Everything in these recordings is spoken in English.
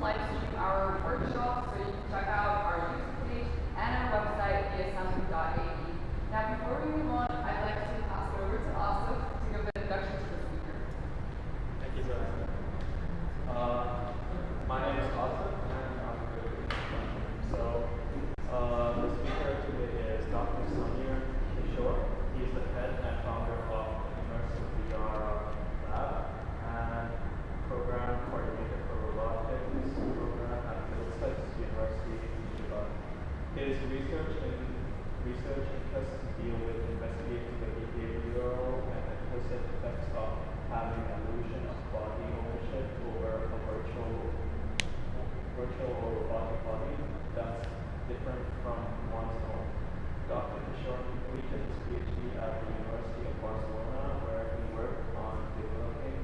live stream our workshop, so you can check out our YouTube page and our website, esm.ae. Now, before we move on, I'd like to pass it over to Asif to give an introduction to the speaker. Thank you, sir. My name is Asif, and I'm really So, the speaker today is Dr. Kishore. He's the head and founder of Immersive VRx Lab and program coordinator for robotics program at Middlesex University Dubai. His research interests deal with investigating the behavioral and implicit effects of having an illusion of body ownership over a virtual or robotic body that's different from one's own. Dr. Kishore completed his PhD at the University of Barcelona, where he worked on developing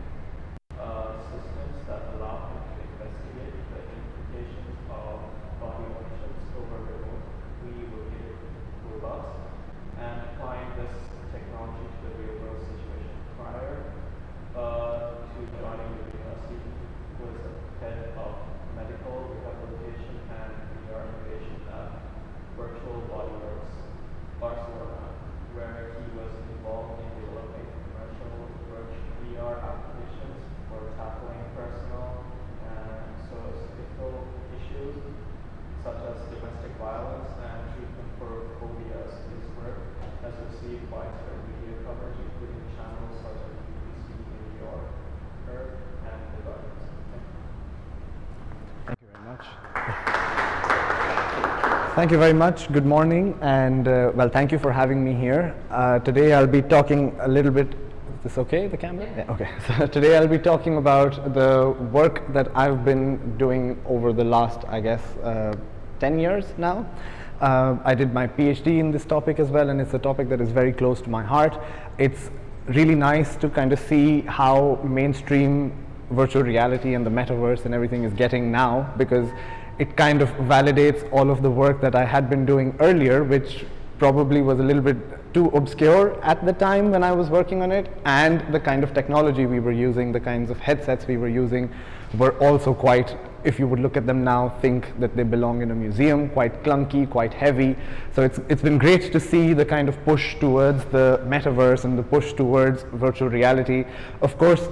systems that allow him to investigate the implications of body ownership over remotely located robots and applying this technology to the real world situation. Prior to joining the university, he was head of medical rehabilitation and VR innovation at Virtual Bodyworks Barcelona, where he was involved in developing commercial VR applications for tackling personal and societal issues such as domestic violence and treatment for phobias. His work has received widespread media coverage, including channels such as BBC in New York, Earth, and The Guardian. Thank you very much. Thank you very much. Good morning, and well, thank you for having me here. Today I'll be talking a little bit. Is this okay, the camera? Yeah, okay. So today I'll be talking about the work that I've been doing over the last, I guess, 10 years now. I did my PhD in this topic as well, and it's a topic that is very close to my heart. It's really nice to kind of see how mainstream virtual reality and the metaverse and everything is getting now, because it kind of validates all of the work that I had been doing earlier, which probably was a little bit too obscure at the time when I was working on it, and the kind of technology we were using, the kinds of headsets we were using were also quite, if you would look at them now, think that they belong in a museum, quite clunky, quite heavy. So it's been great to see the kind of push towards the metaverse and the push towards virtual reality. Of course,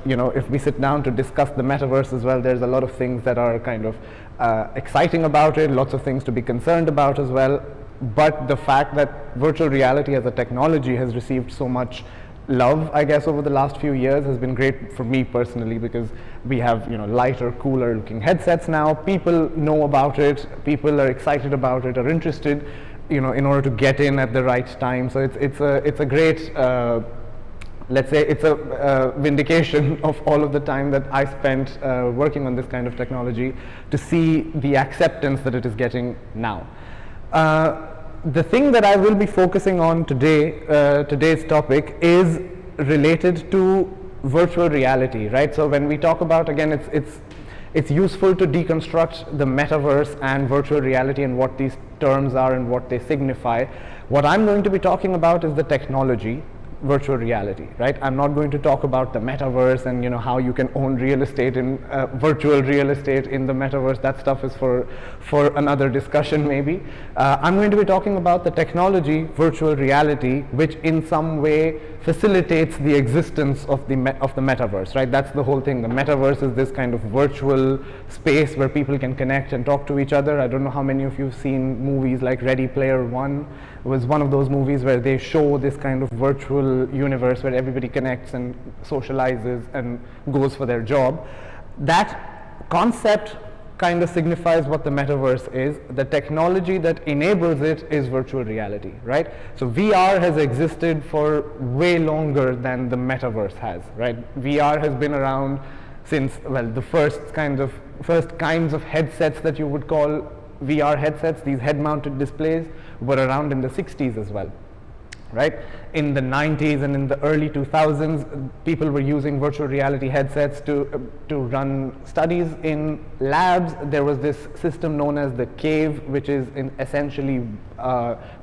you know, if we sit down to discuss the metaverse as well, there's a lot of things that are kind of exciting about it, lots of things to be concerned about as well. But the fact that virtual reality as a technology has received so much love, I guess, over the last few years has been great for me personally, because we have, you know, lighter, cooler looking headsets now. People know about it, people are excited about it, are interested, you know, in order to get in at the right time. So it's a great let's say it's a vindication of all of the time that I spent working on this kind of technology, to see the acceptance that it is getting now. The thing that I will be focusing on today, today's topic, is related to virtual reality, right? So when we talk about, again, it's useful to deconstruct the metaverse and virtual reality and what these terms are and what they signify. What I'm going to be talking about is the technology, virtual reality, right? I'm not going to talk about the metaverse and, you know, how you can own real estate in virtual real estate in the metaverse. That stuff is for another discussion maybe. I'm going to be talking about the technology, virtual reality, which in some way facilitates the existence of the metaverse, right? That's the whole thing. The metaverse is this kind of virtual space where people can connect and talk to each other. I don't know how many of you have seen movies like Ready Player One. It was one of those movies where they show this kind of virtual universe where everybody connects and socializes and goes for their job. That concept kind of signifies what the metaverse is. The technology that enables it is virtual reality, right? So VR has existed for way longer than the metaverse has, right? VR has been around since, well, the first kinds of headsets that you would call VR headsets, these head-mounted displays, were around in the 60s as well, right? In the 90s and in the early 2000s, people were using virtual reality headsets to run studies in labs. There was this system known as the Cave, which is essentially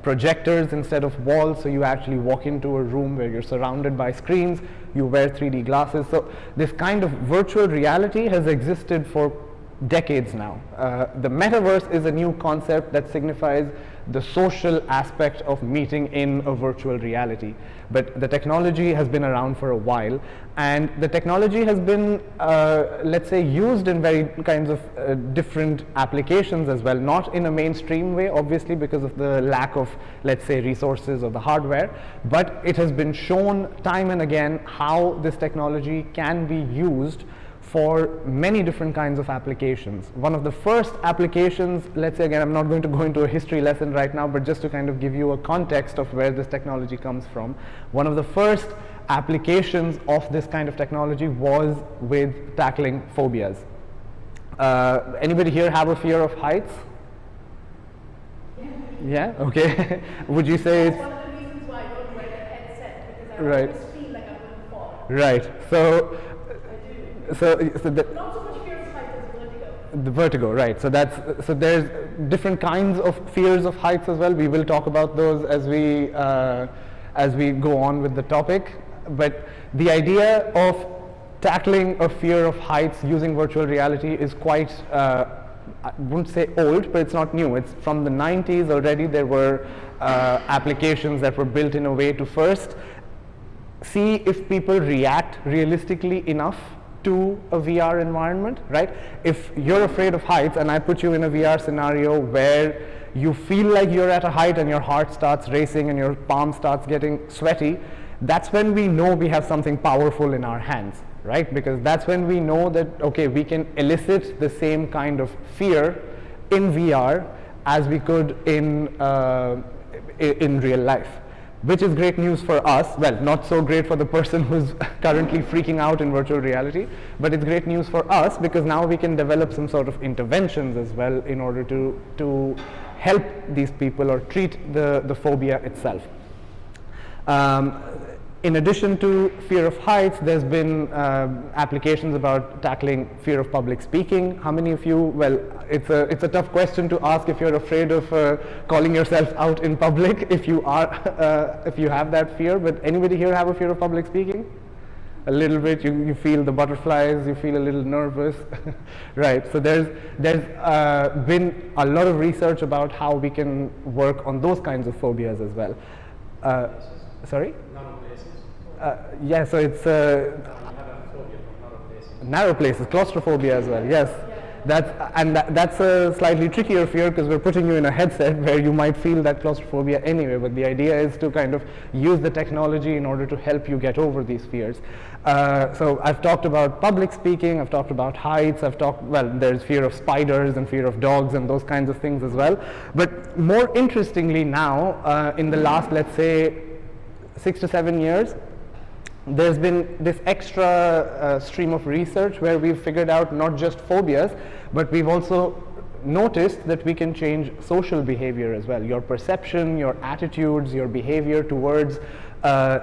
projectors instead of walls. So you actually walk into a room where you're surrounded by screens, you wear 3D glasses. So this kind of virtual reality has existed for decades now. The metaverse is a new concept that signifies the social aspect of meeting in a virtual reality. But the technology has been around for a while, and the technology has been, let's say, used in very kinds of different applications as well, not in a mainstream way, obviously, because of the lack of, let's say, resources or the hardware, but it has been shown time and again how this technology can be used for many different kinds of applications. One of the first applications, let's say again, I'm not going to go into a history lesson right now, but just to kind of give you a context of where this technology comes from. One of the first applications of this kind of technology was with tackling phobias. Anybody here have a fear of heights? Yeah, okay. Would you say it's... That's one of the reasons why I don't wear a headset, because I Right. always feel like I'm going to fall. Right, so the, Not so much fear of heights as vertigo. the vertigo, right. So there's different kinds of fears of heights as well. We will talk about those as we go on with the topic. But the idea of tackling a fear of heights using virtual reality is quite, I wouldn't say old, but it's not new. It's from the 90s already. There were applications that were built in a way to first see if people react realistically enough to a VR environment, right? If you're afraid of heights and I put you in a VR scenario where you feel like you're at a height and your heart starts racing and your palm starts getting sweaty, that's when we know we have something powerful in our hands, right? Because that's when we know that, okay, we can elicit the same kind of fear in VR as we could in real life. Which is great news for us. Well, not so great for the person who's currently freaking out in virtual reality, but it's great news for us because now we can develop some sort of interventions as well in order to help these people or treat the phobia itself. In addition to fear of heights, there's been applications about tackling fear of public speaking. How many of you, well, it's a tough question to ask if you're afraid of calling yourself out in public, if you have that fear, but anybody here have a fear of public speaking? A little bit, you feel the butterflies, you feel a little nervous, right? So there's been a lot of research about how we can work on those kinds of phobias as well. Sorry? Yeah, so it's narrow places, claustrophobia as well. Yes, that's a slightly trickier fear because we're putting you in a headset where you might feel that claustrophobia anyway. But the idea is to kind of use the technology in order to help you get over these fears. So I've talked about public speaking. I've talked about heights. There's fear of spiders and fear of dogs and those kinds of things as well. But more interestingly now, in the last, let's say, 6 to 7 years, there's been this extra stream of research where we've figured out not just phobias, but we've also noticed that we can change social behavior as well. Your perception, your attitudes, your behavior towards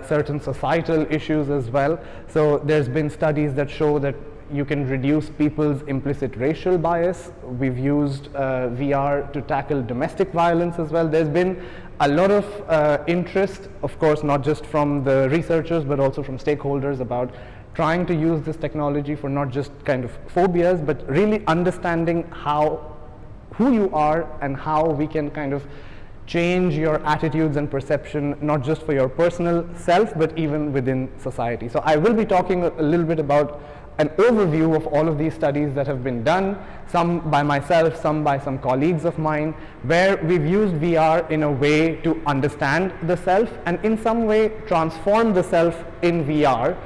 certain societal issues as well. So there's been studies that show that you can reduce people's implicit racial bias. We've used VR to tackle domestic violence as well. There's been a lot of interest, of course, not just from the researchers, but also from stakeholders about trying to use this technology for not just kind of phobias, but really understanding who you are and how we can kind of change your attitudes and perception, not just for your personal self, but even within society. So I will be talking a little bit about an overview of all of these studies that have been done, some by myself, some by some colleagues of mine, where we've used VR in a way to understand the self and in some way transform the self in VR,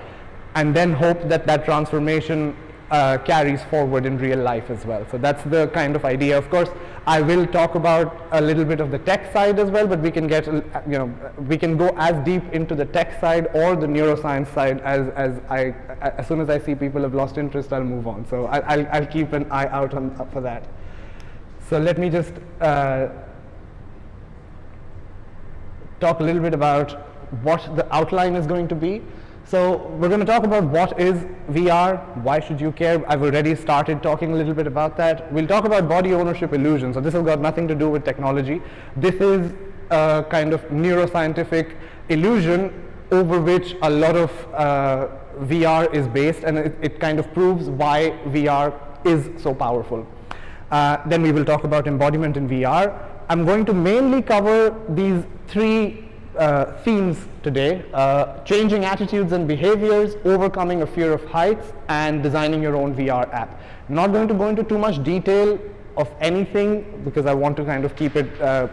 and then hope that that transformation carries forward in real life as well. So that's the kind of idea. Of course, I will talk about a little bit of the tech side as well, but we can get, we can go as deep into the tech side or the neuroscience side as soon as I see people have lost interest, I'll move on. So I'll keep an eye out for that. So let me just talk a little bit about what the outline is going to be. So we're going to talk about what is VR, why should you care. I've already started talking a little bit about that. We'll talk about body ownership illusion. So this has got nothing to do with technology. This is a kind of neuroscientific illusion over which a lot of VR is based, and it kind of proves why VR is so powerful. Then we will talk about embodiment in VR. I'm going to mainly cover these three themes today: changing attitudes and behaviors, overcoming a fear of heights, and designing your own VR app. Not going to go into too much detail of anything because I want to kind of keep it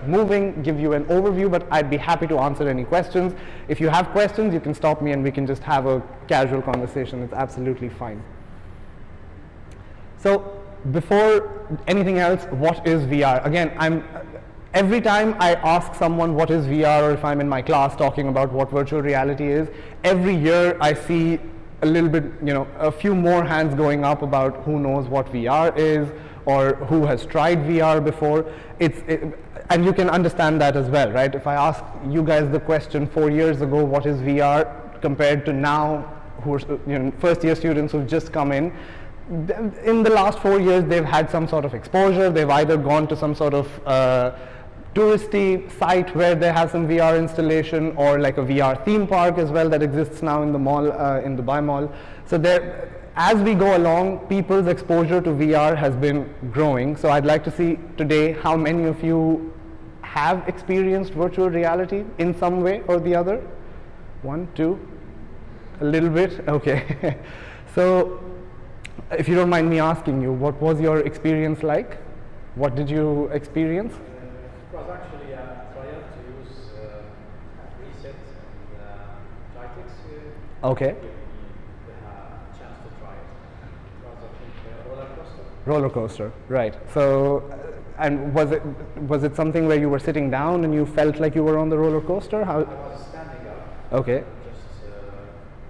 moving, give you an overview, but I'd be happy to answer any questions. If you have questions, you can stop me and we can just have a casual conversation. It's absolutely fine. So before anything else, what is VR? Again, every time I ask someone what is VR, or if I'm in my class talking about what virtual reality is, every year I see a little bit, a few more hands going up about who knows what VR is or who has tried VR before. And you can understand that as well, right? If I ask you guys the question 4 years ago, what is VR, compared to now, who are first year students who've just come in the last 4 years, they've had some sort of exposure. They've either gone to some sort of touristy site where they have some VR installation, or like a VR theme park as well that exists now in the mall, in Dubai Mall. So as we go along, people's exposure to VR has been growing. So I'd like to see today how many of you have experienced virtual reality in some way or the other. 1, 2, a little bit, okay. So if you don't mind me asking you, what was your experience like? What did you experience? It was actually a trial to use Reset and Jitix. Okay. Give me the chance to try it. It was, I think, a roller coaster. Roller coaster, right. So, and was it something where you were sitting down and you felt like you were on the roller coaster? How? I was standing up. Okay. Just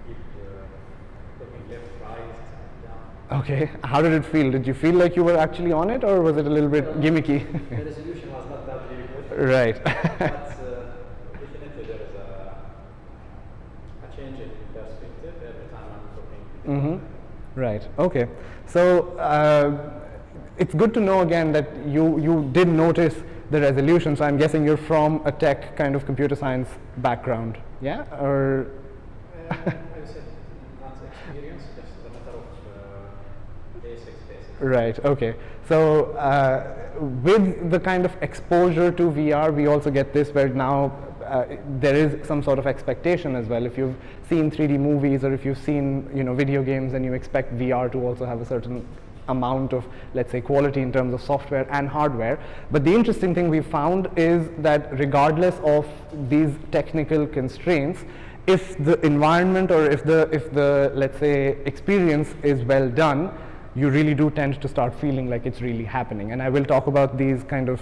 keep looking left, right, down. Okay. How did it feel? Did you feel like you were actually on it, or was it a little bit gimmicky? The resolution was not that really good. Right. But definitely there is a change in perspective every time I'm looking. Right. Okay. So it's good to know again that you did notice the resolution. So I'm guessing you're from a tech kind of computer science background, yeah? Or I would say not experience, just a matter of basics. right. Okay. So with the kind of exposure to VR, we also get this where now there is some sort of expectation as well. If you've seen 3D movies, or if you've seen video games, and you expect VR to also have a certain amount of, let's say, quality in terms of software and hardware. But the interesting thing we found is that regardless of these technical constraints, if the environment, or if the let's say experience is well done, you really do tend to start feeling like it's really happening. And I will talk about these kind of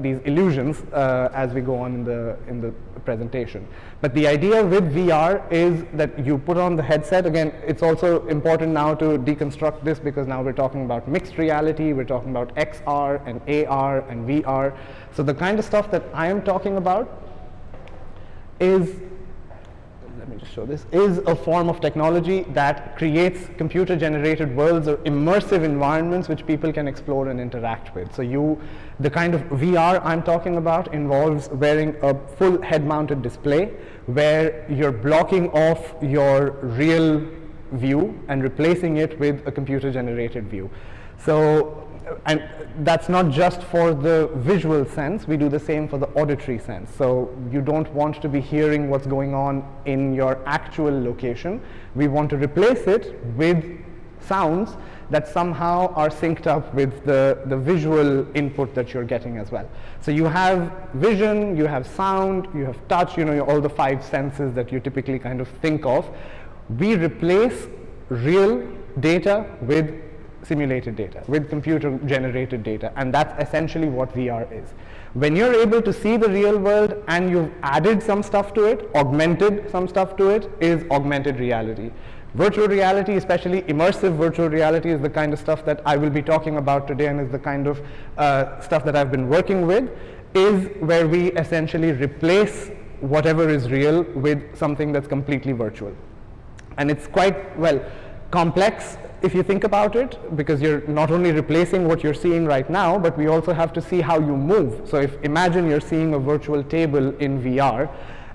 these illusions as we go on in the presentation. But the idea with VR is that you put on the headset. Again, it's also important now to deconstruct this, because now we're talking about mixed reality, we're talking about XR and AR and VR. So the kind of stuff that I am talking about is, let me just show this, is a form of technology that creates computer-generated worlds or immersive environments which people can explore and interact with. So the kind of VR I'm talking about involves wearing a full head-mounted display where you're blocking off your real view and replacing it with a computer-generated view. So, and that's not just for the visual sense, we do the same for the auditory sense. So you don't want to be hearing what's going on in your actual location. We want to replace it with sounds that somehow are synced up with the visual input that you're getting as well. So you have vision, you have sound, you have touch, all the 5 senses that you typically kind of think of. We replace real data with simulated data, with computer-generated data, and that's essentially what VR is. When you're able to see the real world and you've added some stuff to it, augmented some stuff to it, is augmented reality. Virtual reality, especially immersive virtual reality, is the kind of stuff that I will be talking about today, and is the kind of stuff that I've been working with, is where we essentially replace whatever is real with something that's completely virtual. And it's quite, well, complex if you think about it, because you're not only replacing what you're seeing right now, but we also have to see how you move. So imagine you're seeing a virtual table in VR.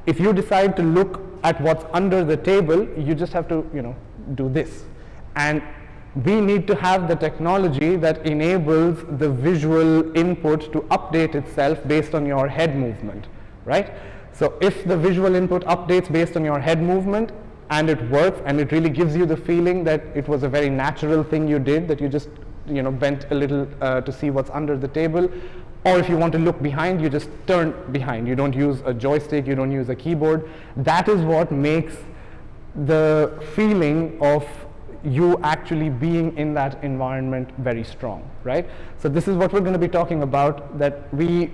If you decide to look at what's under the table, you just have to, do this. And we need to have the technology that enables the visual input to update itself based on your head movement, right? So if the visual input updates based on your head movement and it works and it really gives you the feeling that it was a very natural thing you did, that you just bent a little to see what's under the table, or if you want to look behind, you just turn behind. You don't use a joystick, you don't use a keyboard. That is what makes the feeling of you actually being in that environment very strong, right? So this is what we're going to be talking about, that we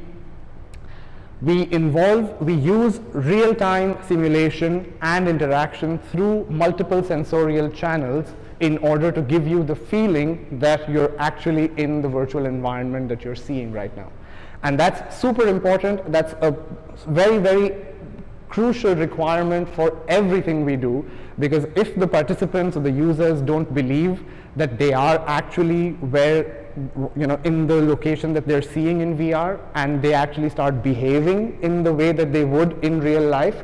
use real-time simulation and interaction through multiple sensorial channels in order to give you the feeling that you're actually in the virtual environment that you're seeing right now. And that's super important. That's a very, very crucial requirement for everything we do, because if the participants or the users don't believe that they are actually where, in the location that they're seeing in VR, and they actually start behaving in the way that they would in real life,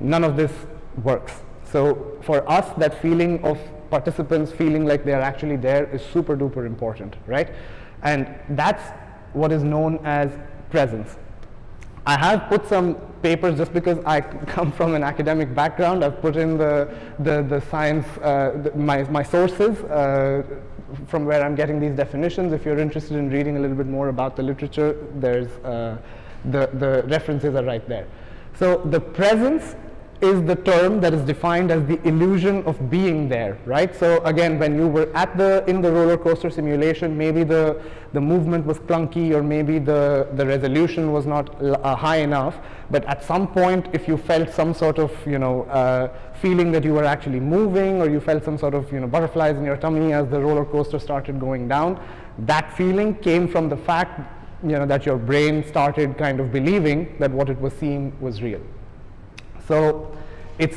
none of this works. So for us, that feeling of participants feeling like they're actually there is super duper important, right? And that's what is known as presence. I have put some papers, just because I come from an academic background. I've put in the science, my sources from where I'm getting these definitions. If you're interested in reading a little bit more about the literature, there's the references are right there. So the presence is the term that is defined as the illusion of being there, right? So again, when you were in the roller coaster simulation, maybe the movement was clunky, or maybe the resolution was not high enough, but at some point, if you felt some sort of feeling that you were actually moving, or you felt some sort of butterflies in your tummy as the roller coaster started going down, that feeling came from the fact that your brain started kind of believing that what it was seeing was real. So it's,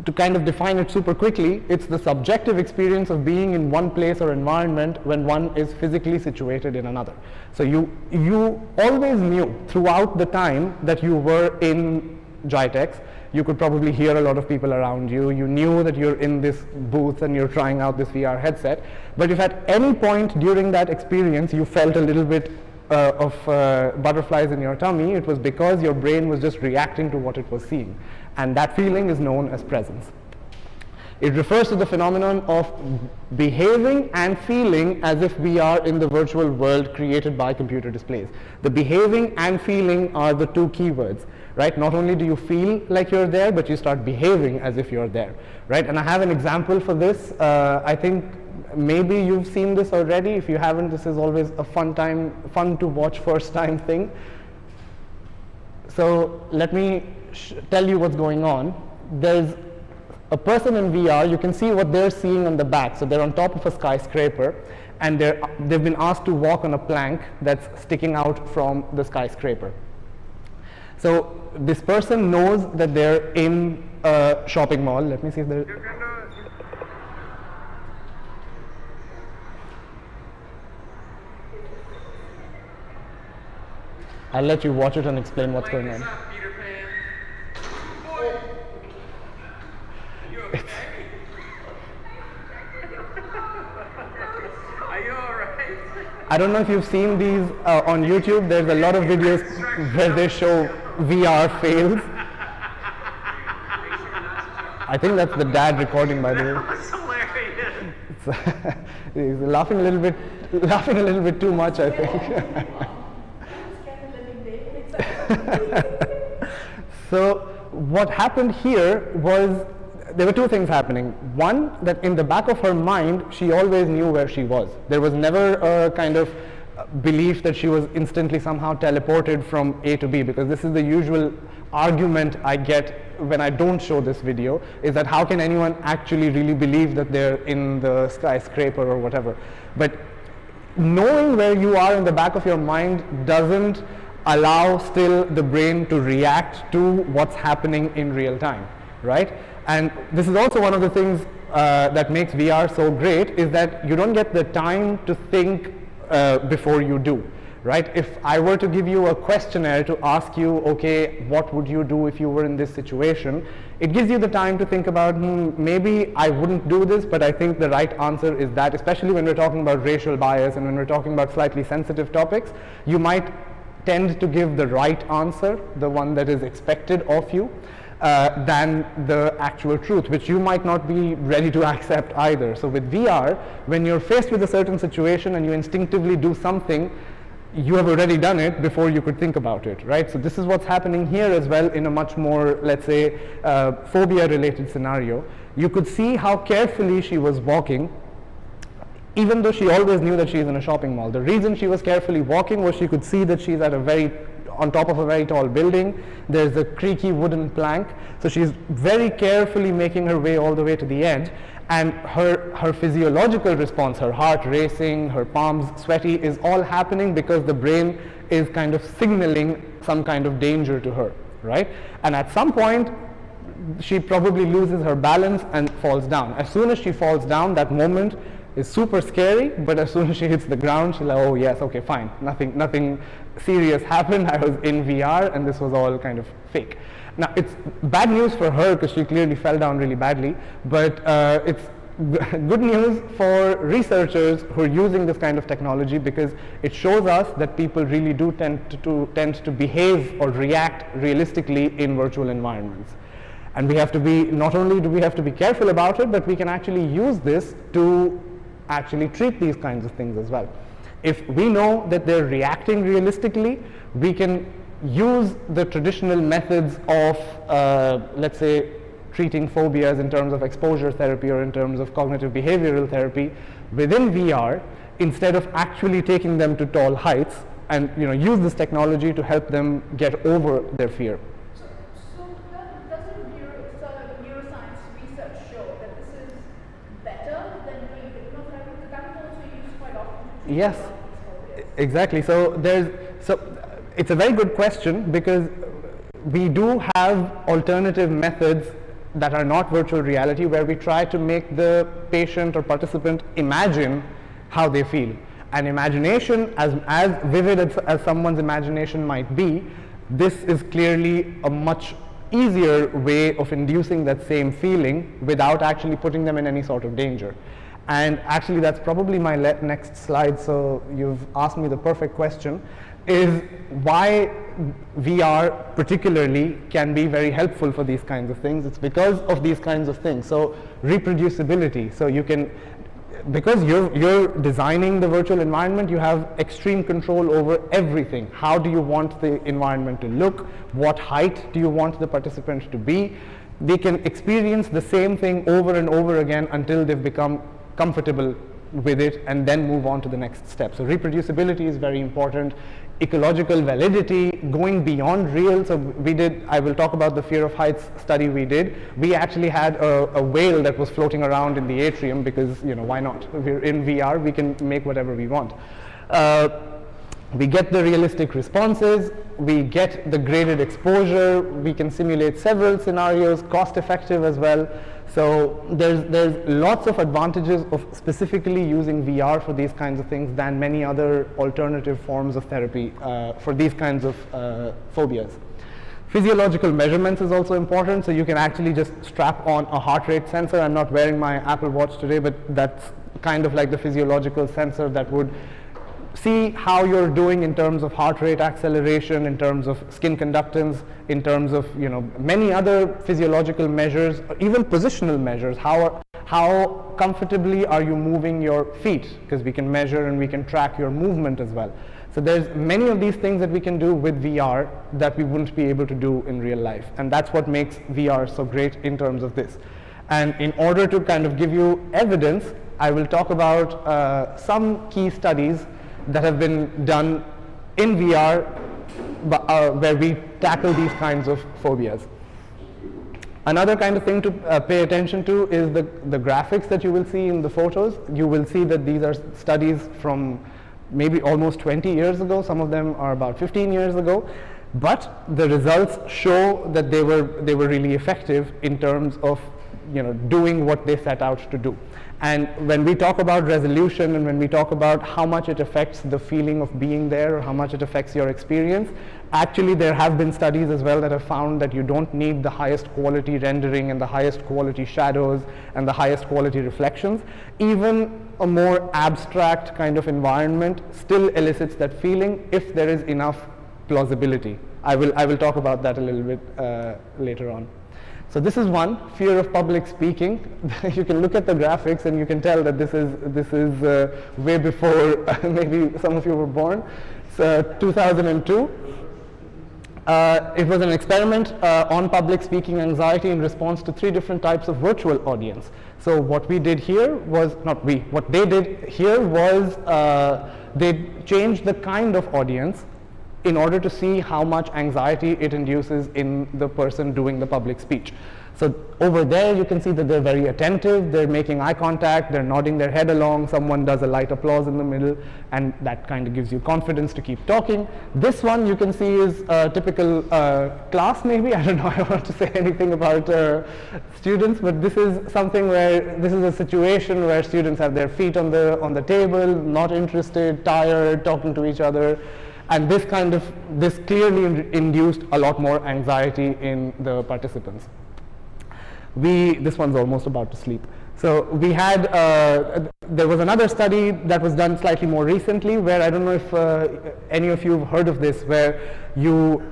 to kind of define it super quickly, it's the subjective experience of being in one place or environment when one is physically situated in another. So you always knew throughout the time that you were in GITEX. You could probably hear a lot of people around you. You knew that you're in this booth and you're trying out this VR headset. But if at any point during that experience you felt a little bit of butterflies in your tummy, it was because your brain was just reacting to what it was seeing. And that feeling is known as presence. It refers to the phenomenon of behaving and feeling as if we are in the virtual world created by computer displays. The behaving and feeling are the two keywords, right? Not only do you feel like you're there, but you start behaving as if you're there, right? And I have an example for this. I think maybe you've seen this already. If you haven't, this is always a fun to watch first time thing. So let me tell you what's going on. There's a person in VR. You can see what they're seeing on the back. So they're on top of a skyscraper, and they've been asked to walk on a plank that's sticking out from the skyscraper. So this person knows that they're in a shopping mall. Let me see if there. I'll let you watch it and explain what's going on. I don't know if you've seen these on YouTube. There's a lot of videos where they show VR fails. I think that's the dad recording, by the way. That's hilarious. He's laughing a little bit too much, I think. So what happened here was, there were two things happening. One, that in the back of her mind, she always knew where she was. There was never a kind of belief that she was instantly somehow teleported from A to B, because this is the usual argument I get when I don't show this video, is that how can anyone actually really believe that they're in the skyscraper or whatever. But knowing where you are in the back of your mind doesn't allow still the brain to react to what's happening in real time, right? And this is also one of the things that makes VR so great, is that you don't get the time to think before you do, right? If I were to give you a questionnaire to ask you, okay, what would you do if you were in this situation? It gives you the time to think about, maybe I wouldn't do this, but I think the right answer is that, especially when we're talking about racial bias and when we're talking about slightly sensitive topics, you might tend to give the right answer, the one that is expected of you, than the actual truth, which you might not be ready to accept either. So with VR, when you're faced with a certain situation and you instinctively do something, you have already done it before you could think about it, right? So this is what's happening here as well in a much more, let's say, phobia-related scenario. You could see how carefully she was walking, even though she always knew that she's in a shopping mall. The reason she was carefully walking was she could see that she's at on top of a very tall building. There's a creaky wooden plank, so she's very carefully making her way all the way to the edge, and her physiological response, her heart racing, her palms sweaty, is all happening because the brain is kind of signaling some kind of danger to her, right? And at some point she probably loses her balance and falls down. As soon as she falls down, that moment is super scary, but as soon as she hits the ground, she's like, oh yes, okay, fine, nothing serious happened, I was in VR and this was all kind of fake. Now it's bad news for her because she clearly fell down really badly, but it's good news for researchers who are using this kind of technology, because it shows us that people really do tend to behave or react realistically in virtual environments. And we have to be, not only do we have to be careful about it, but we can actually use this to actually treat these kinds of things as well. If we know that they're reacting realistically, we can use the traditional methods of, let's say, treating phobias in terms of exposure therapy or in terms of cognitive behavioral therapy within VR, instead of actually taking them to tall heights, and use this technology to help them get over their fear. So doesn't neuroscience research show that this is better than doing hypnotherapy? Because that is also used quite often to treat Yes, a lot of these phobias. exactly. So it's a very good question, because we do have alternative methods that are not virtual reality, where we try to make the patient or participant imagine how they feel. And imagination, as vivid as someone's imagination might be, this is clearly a much easier way of inducing that same feeling without actually putting them in any sort of danger. And actually that's probably my next slide, so you've asked me the perfect question, is why VR particularly can be very helpful for these kinds of things. It's because of these kinds of things. So reproducibility, so you can, because you're designing the virtual environment, you have extreme control over everything. How do you want the environment to look? What height do you want the participant to be? They can experience the same thing over and over again until they've become comfortable with it and then move on to the next step. So reproducibility is very important. Ecological validity, going beyond real. So I will talk about the fear of heights study we did. We actually had a whale that was floating around in the atrium because, why not? We're in VR, we can make whatever we want. We get the realistic responses, we get the graded exposure, we can simulate several scenarios, cost effective as well. So there's lots of advantages of specifically using VR for these kinds of things than many other alternative forms of therapy for these kinds of phobias. Physiological measurements is also important, so you can actually just strap on a heart rate sensor. I'm not wearing my Apple Watch today, but that's kind of like the physiological sensor that would see how you're doing in terms of heart rate acceleration, in terms of skin conductance, in terms of many other physiological measures, or even positional measures. How comfortably are you moving your feet? Because we can measure and we can track your movement as well. So there's many of these things that we can do with VR that we wouldn't be able to do in real life, and that's what makes VR so great in terms of this. And in order to kind of give you evidence, I will talk about some key studies that have been done in VR where we tackle these kinds of phobias. Another kind of thing to pay attention to is the graphics that you will see in the photos. You will see that these are studies from maybe almost 20 years ago. Some of them are about 15 years ago. But the results show that they were really effective in terms of doing what they set out to do. And when we talk about resolution and when we talk about how much it affects the feeling of being there or how much it affects your experience, actually there have been studies as well that have found that you don't need the highest quality rendering and the highest quality shadows and the highest quality reflections. Even a more abstract kind of environment still elicits that feeling if there is enough plausibility. I will talk about that a little bit later on. So this is one, fear of public speaking. You can look at the graphics and you can tell that this is way before maybe some of you were born. So 2002. It was an experiment on public speaking anxiety in response to 3 different types of virtual audience. So what we did here was, what they did here was they changed the kind of audience in order to see how much anxiety it induces in the person doing the public speech. So over there you can see that they're very attentive, they're making eye contact, they're nodding their head along, someone does a light applause in the middle, and that kind of gives you confidence to keep talking. This one you can see is a typical class maybe, I don't know, I don't want to say anything about students, but this is something where, this is a situation where students have their feet on the table, not interested, tired, talking to each other. And this clearly induced a lot more anxiety in the participants. This one's almost about to sleep. So we had, there was another study that was done slightly more recently where, I don't know if any of you have heard of this, where you,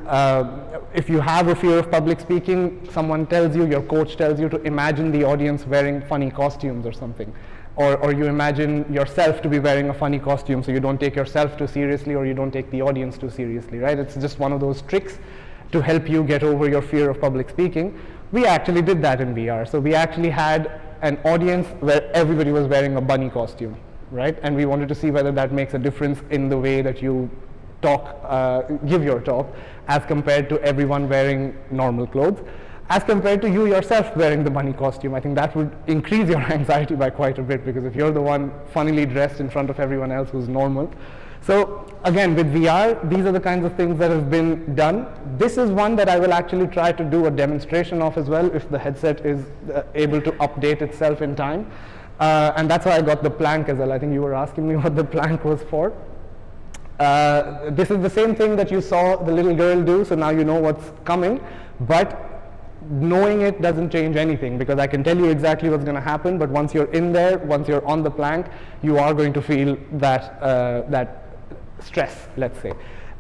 if you have a fear of public speaking, someone tells you, your coach tells you to imagine the audience wearing funny costumes or something. Or you imagine yourself to be wearing a funny costume so you don't take yourself too seriously or you don't take the audience too seriously, right? It's just one of those tricks to help you get over your fear of public speaking. We actually did that in VR. So we actually had an audience where everybody was wearing a bunny costume, right? And we wanted to see whether that makes a difference in the way that you talk, give your talk, as compared to everyone wearing normal clothes. As compared to you yourself wearing the bunny costume, I think that would increase your anxiety by quite a bit, because if you're the one funnily dressed in front of everyone else who's normal. So again, with VR, these are the kinds of things that have been done. This is one that I will actually try to do a demonstration of as well if the headset is able to update itself in time. And that's why I got the plank as well. I think you were asking me what the plank was for. This is the same thing that you saw the little girl do, so now you know what's coming. But knowing it doesn't change anything, because I can tell you exactly what's going to happen, but once you're in there, once you're on the plank, you are going to feel that, that stress, let's say.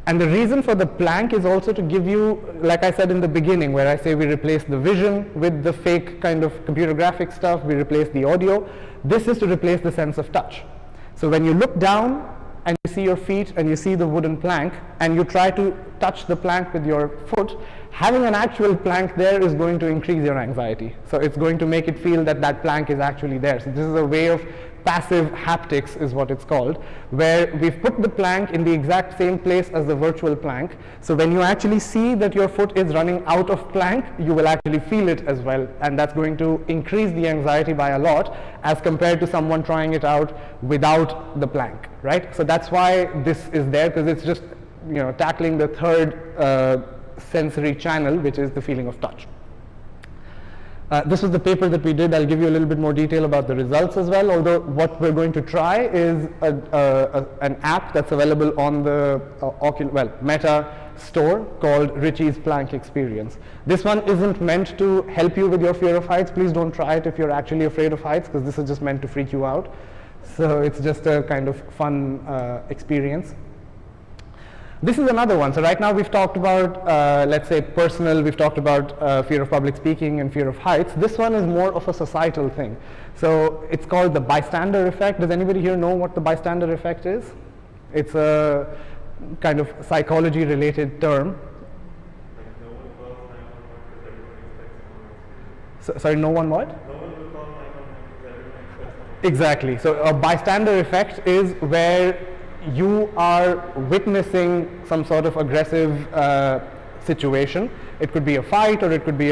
And the reason for the plank is also to give you, like I said in the beginning, where I say we replace the vision with the fake kind of computer graphic stuff, we replace the audio. This is to replace the sense of touch. So when you look down and you see your feet and you see the wooden plank and you try to touch the plank with your foot, having an actual plank there is going to increase your anxiety. So it's going to make it feel that that plank is actually there. So this is a way of passive haptics is what it's called, where we've put the plank in the exact same place as the virtual plank. So when you actually see that your foot is running out of plank, you will actually feel it as well, and that's going to increase the anxiety by a lot as compared to someone trying it out without the plank, right? So that's why this is there, because it's just, you know, tackling the third sensory channel, which is the feeling of touch. This was the paper that we did. I'll give you a little bit more detail about the results as well, although what we're going to try is an app that's available on the Meta store called Richie's Plank Experience. This one isn't meant to help you with your fear of heights. Please don't try it if you're actually afraid of heights, because this is just meant to freak you out. So it's just a kind of fun experience. This is another one. So right now we've talked about, let's say, personal, we've talked about fear of public speaking and fear of heights. This one is more of a societal thing. So it's called the bystander effect. Does anybody here know what the bystander effect is? It's a kind of psychology related term. Sorry, no one what? Exactly. So a bystander effect is where you are witnessing some sort of aggressive situation. It could be a fight, or it could be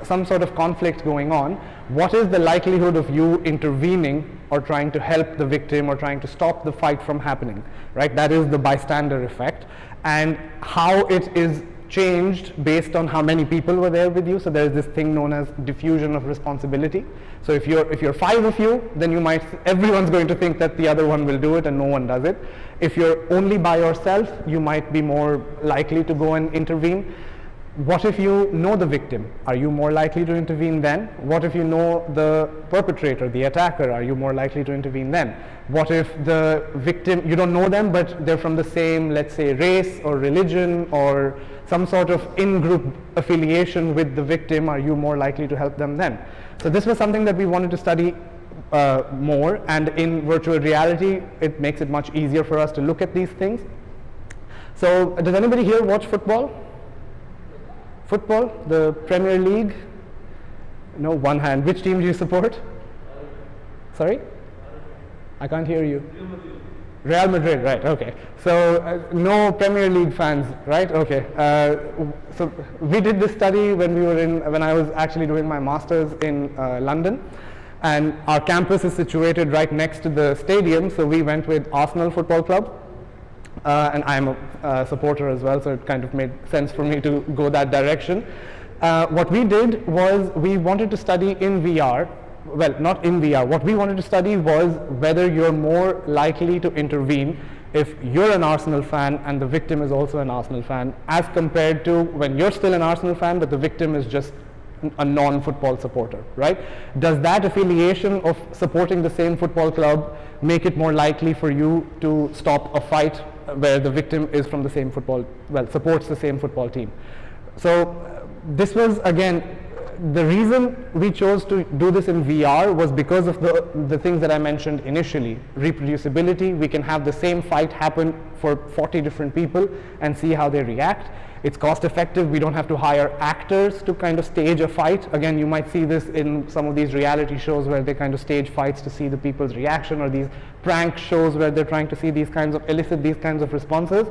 some sort of conflict going on. What is the likelihood of you intervening or trying to help the victim or trying to stop the fight from happening, right? That is the bystander effect. And how it is changed based on how many people were there with you. So there is this thing known as diffusion of responsibility. So if you're 5 of you, then everyone's going to think that the other one will do it and no one does it. If you're only by yourself, you might be more likely to go and intervene. What if you know the victim? Are you more likely to intervene then? What if you know the perpetrator, the attacker? Are you more likely to intervene then? What if the victim, you don't know them, but they're from the same, let's say, race or religion or some sort of in-group affiliation with the victim? Are you more likely to help them then? So this was something that we wanted to study more, and in virtual reality, it makes it much easier for us to look at these things. So does anybody here watch football? Football, the Premier League? No, one hand. Which team do you support? Sorry? I can't hear you. Real Madrid, right, okay. So no Premier League fans, right? Okay. So we did this study when I was actually doing my master's in London, and our campus is situated right next to the stadium, so we went with Arsenal Football Club. And I'm a supporter as well, so it kind of made sense for me to go that direction. What we did was we wanted to study in VR, well, not in VR, what we wanted to study was whether you're more likely to intervene if you're an Arsenal fan and the victim is also an Arsenal fan, as compared to when you're still an Arsenal fan but the victim is just a non-football supporter, right? Does that affiliation of supporting the same football club make it more likely for you to stop a fight where the victim is from the same supports the same football team? So this was, again, the reason we chose to do this in VR was because of the things that I mentioned initially. Reproducibility, we can have the same fight happen for 40 different people and see how they react. It's cost effective, we don't have to hire actors to kind of stage a fight. Again, you might see this in some of these reality shows where they kind of stage fights to see the people's reaction, or these prank shows where they're trying to see elicit these kinds of responses.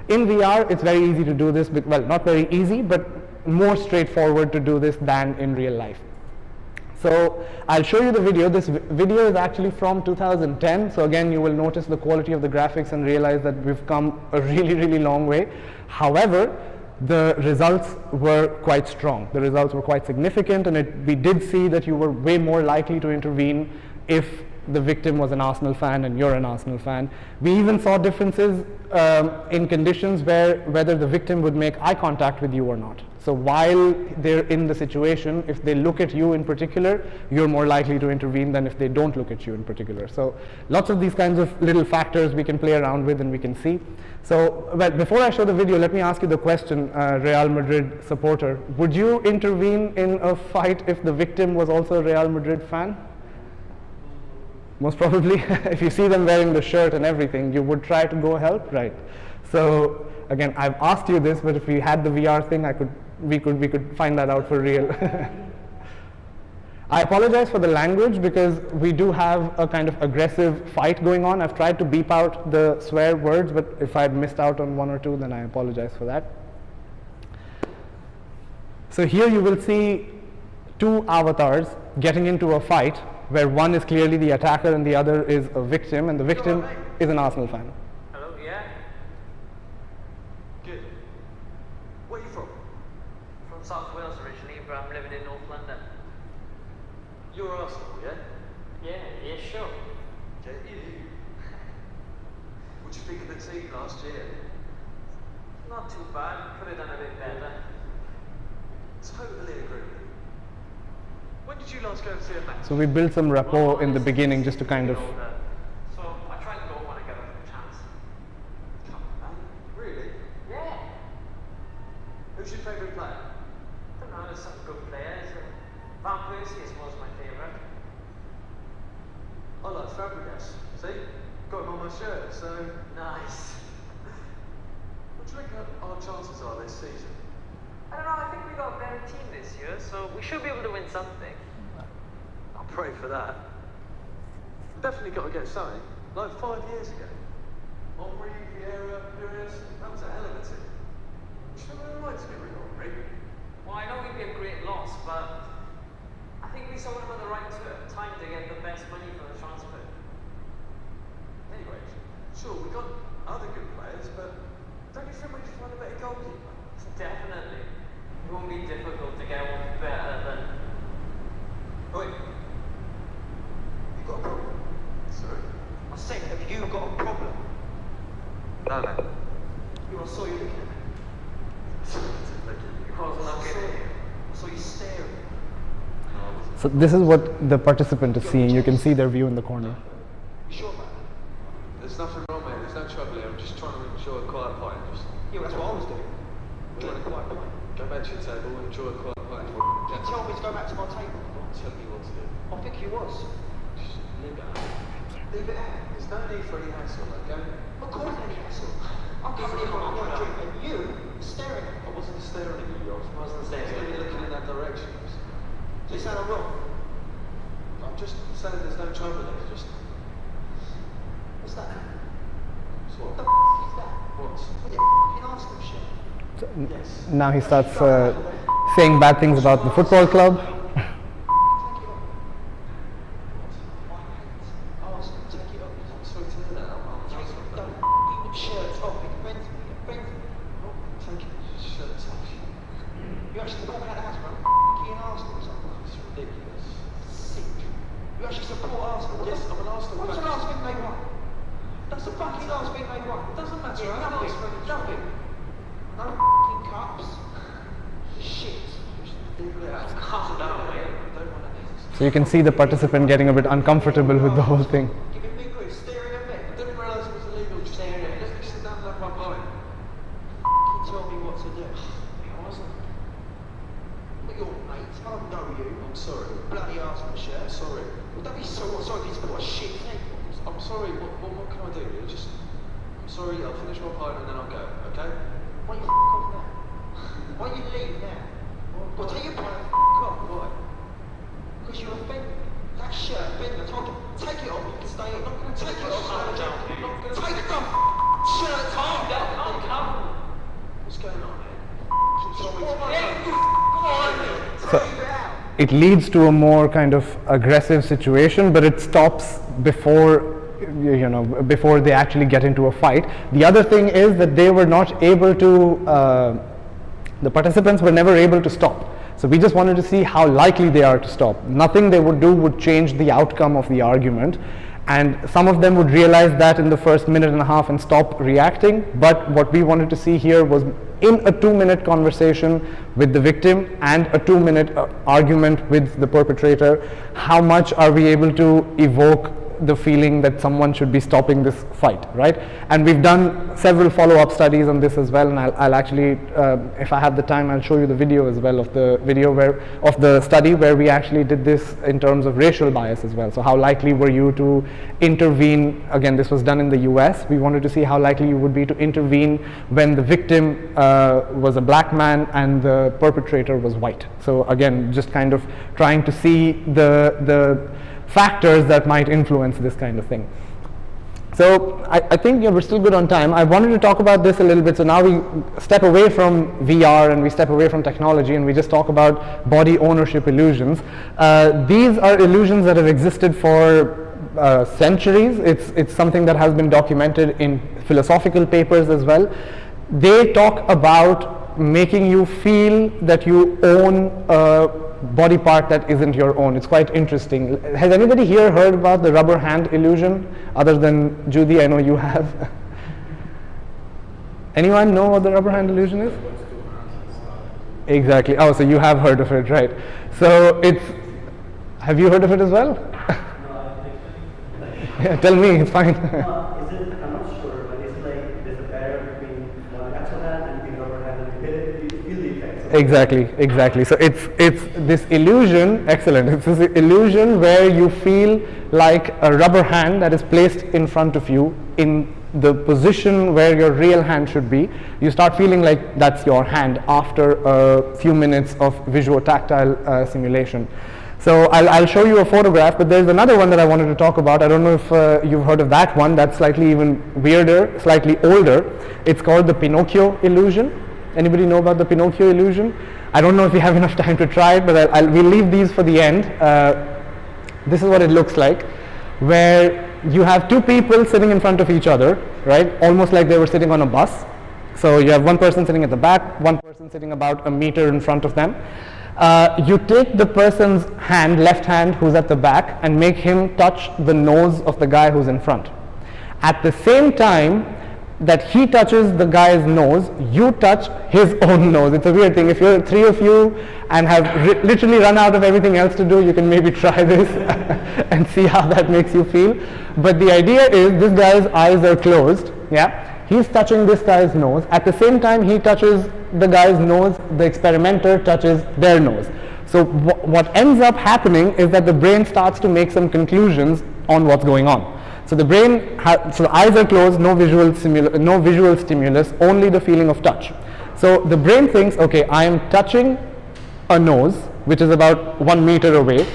In VR, it's very easy to do this, well, not very easy, but more straightforward to do this than in real life. So I'll show you the video. This video is actually from 2010. So again, you will notice the quality of the graphics and realize that we've come a really, really long way. However, the results were quite strong. The results were quite significant, and we did see that you were way more likely to intervene if the victim was an Arsenal fan and you're an Arsenal fan. We even saw differences in conditions whether the victim would make eye contact with you or not. So while they're in the situation, if they look at you in particular, you're more likely to intervene than if they don't look at you in particular. So lots of these kinds of little factors we can play around with and we can see. So well, before I show the video, let me ask you the question, Real Madrid supporter. Would you intervene in a fight if the victim was also a Real Madrid fan? Most probably. If you see them wearing the shirt and everything, you would try to go help, right? So again, I've asked you this, but if we had the VR thing, we could find that out for real. I apologize for the language because we do have a kind of aggressive fight going on. I've tried to beep out the swear words, but if I'd missed out on one or two, then I apologize for that. So here you will see two avatars getting into a fight where one is clearly the attacker and the other is a victim, and the victim is an Arsenal fan. Hello, yeah? Good. Where are you from? From South Wales originally, but I'm living in North London. You're Arsenal, yeah? Yeah, sure. Okay, you. What'd you think of the team last year? Not too bad, could have done a bit better. Totally agree. When did you last go and see a match? So we built some rapport in the beginning just to kind of... So I try to go when I get a chance. Come on, man. Really? Yeah. Who's your favourite player? I don't know, there's some good players. Van Persie is most my favourite. I like Fabregas. See? Got him on my shirt, so... Nice. What do you reckon our chances are this season? I don't know, I think we got a better team this year, so we should be able to win something. I'll pray for that. Definitely got to get something. Like 5 years ago. Henri, Vieira, Pires, that was a hell of a team. Should have been right to get rid of Henri. Well, I know we'd be a great loss, but I think we saw him at the right time to get the best money for the transfer. Anyway, sure, we got other good players, but don't you think we should find a better goalkeeper? Definitely. won't be difficult to get one better than. Wait. You got a problem? Sorry? I said, have you got a problem? No, no. I saw you looking at me. I was looking at you. I saw you staring. So this is what the participant is seeing. You can see their view in the corner. You sure, man? There's nothing wrong, mate. There's no trouble here. I'm just trying to enjoy a quiet pint. Just Yeah, that's what I was doing. Enjoying a quiet pint. go back to your table and enjoy a quiet pint. You told me to go back to my table. I'm telling you what to do. I think you was. Just leave it out. Leave it out. There's no need for any hassle, okay? Of course, any hassle. I'm coming in on a drink and you staring at me. I wasn't staring at you, I wasn't staring. Looking in that direction. You sound wrong. I'm just saying there's no trouble there. Just What's that? what? What the is that? What? What the fucking Arsenal shit? Yes. Now he starts saying bad things about the football club. Take it off. I hate Arsenal. Take it off. I'm sorry to hear that. I'm Take sorry. it. Don't keep the shirts off. It offends me. It offends me. Take it. Shut up. You actually walk out the house, man. Fucking Arsenal or something. It's ridiculous. Sick. You actually support Arsenal. Yes, I'm an Arsenal What's the fan. last thing they won? That's the fucking last thing they won. Doesn't matter. Yeah, I haven't asked for any nothing. No fucking cups. Shit. Leave it out. Calm down, mate. I don't want to. So you can see the participant getting a bit uncomfortable with the whole thing. Giving me grief, staring at me. I didn't realise it was illegal. Just Staring at me. let me sit down and have my pint. You tell me what to do. I wasn't. But you're mate. I don't know you. I'm sorry. Bloody Arsenal shirt. I'm sorry. Well, don't be so sorry for what a shit team. I'm sorry. What can I do? I'm sorry. I'll finish my pint and then I'll go. Okay? Why don't you f*** off now? Why don't you leave now? Well, take your pint and f*** off. Why? Because you offend me. That shirt, Ben, I told you, take it off, you can stay on. I'm not going to take it off. Calm down, I'm not please. going to take the shirt off. Calm down. What's going on here? So it leads to a more kind of aggressive situation, but it stops before before they actually get into a fight. The other thing is that they were not able to, the participants were never able to stop. So we just wanted to see how likely they are to stop. Nothing they would do would change the outcome of the argument. And some of them would realize that in the first minute and a half and stop reacting. But what we wanted to see here was in a 2-minute conversation with the victim and a 2-minute argument with the perpetrator, how much are we able to evoke the feeling that someone should be stopping this fight, right? And we've done several follow-up studies on this as well, and I'll actually, if I have the time, I'll show you the video as well of the study where we actually did this in terms of racial bias as well. So how likely were you to intervene? Again, this was done in the US. We wanted to see how likely you would be to intervene when the victim was a black man and the perpetrator was white. So again, just kind of trying to see the factors that might influence this kind of thing. So I think we're still good on time. I wanted to talk about this a little bit. So now we step away from VR and we step away from technology and we just talk about body ownership illusions. These are illusions that have existed for centuries. It's something that has been documented in philosophical papers as well. They talk about making you feel that you own a body part that isn't your own. It's quite interesting. Has anybody here heard about the rubber hand illusion? Other than Judy, I know you have. Anyone know what the rubber hand illusion is? Exactly. Oh, so you have heard of it, right? So have you heard of it as well? Yeah, tell me, it's fine. I'm not sure, but it's like there's a barrier between one actual hand and the rubber hand, and you feel the effects. Exactly. So it's this illusion, excellent. It's this illusion where you feel like a rubber hand that is placed in front of you in the position where your real hand should be. You start feeling like that's your hand after a few minutes of visual-tactile simulation. So I'll show you a photograph, but there's another one that I wanted to talk about. I don't know if you've heard of that one. That's slightly even weirder, slightly older. It's called the Pinocchio illusion. Anybody know about the Pinocchio illusion? I don't know if we have enough time to try it, but we'll leave these for the end. This is what it looks like, where you have two people sitting in front of each other, right? Almost like they were sitting on a bus. So you have one person sitting at the back, one person person sitting about a meter in front of them. You take the person's hand, left hand, who's at the back, and make him touch the nose of the guy who's in front. At the same time that he touches the guy's nose, you touch his own nose. It's a weird thing. If you're three of you and have literally run out of everything else to do, you can maybe try this and see how that makes you feel. But the idea is this guy's eyes are closed, yeah? He's touching this guy's nose. At the same time he touches the guy's nose, the experimenter touches their nose. So what ends up happening is that the brain starts to make some conclusions on what's going on. So the brain, so the eyes are closed, no visual stimulus, only the feeling of touch. So the brain thinks, okay, I am touching a nose, which is about 1 meter away,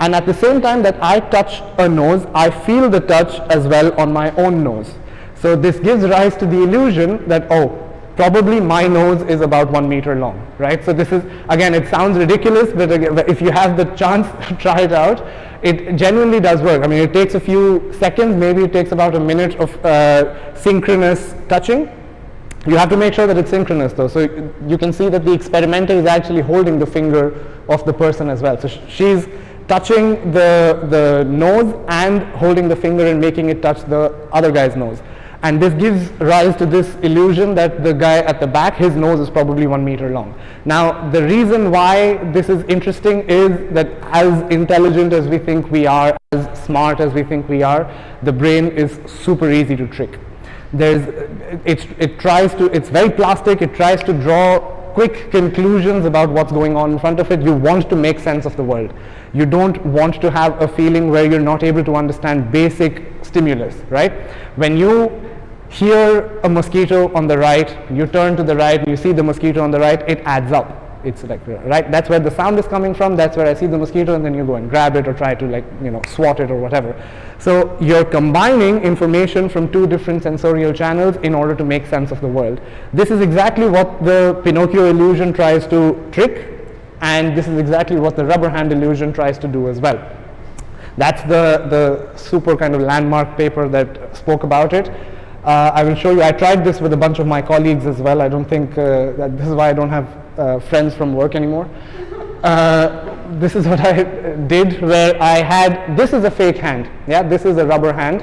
and at the same time that I touch a nose, I feel the touch as well on my own nose. So this gives rise to the illusion that, oh, probably my nose is about 1 meter long, right? So this is, again, it sounds ridiculous, but again, if you have the chance to try it out, it genuinely does work. I mean, it takes a few seconds, maybe it takes about a minute of synchronous touching. You have to make sure that it's synchronous though. So you can see that the experimenter is actually holding the finger of the person as well. So she's touching the nose and holding the finger and making it touch the other guy's nose. And this gives rise to this illusion that the guy at the back, his nose is probably 1 meter long. Now, the reason why this is interesting is that as intelligent as we think we are, as smart as we think we are, the brain is super easy to trick. It's very plastic, it tries to draw quick conclusions about what's going on in front of it. You want to make sense of the world. You don't want to have a feeling where you're not able to understand basic stimulus, right? When you hear a mosquito on the right, you turn to the right and you see the mosquito on the right, it adds up. It's like, right, that's where the sound is coming from, that's where I see the mosquito, and then you go and grab it or try to, like, you know, swat it or whatever. So you're combining information from two different sensorial channels in order to make sense of the world. This is exactly what the Pinocchio illusion tries to trick, and this is exactly what the rubber hand illusion tries to do as well. That's the super kind of landmark paper that spoke about it. I will show you. I tried this with a bunch of my colleagues as well. I don't think that this is why I don't have friends from work anymore. This is what I did, where I had, this is a fake hand, yeah, this is a rubber hand,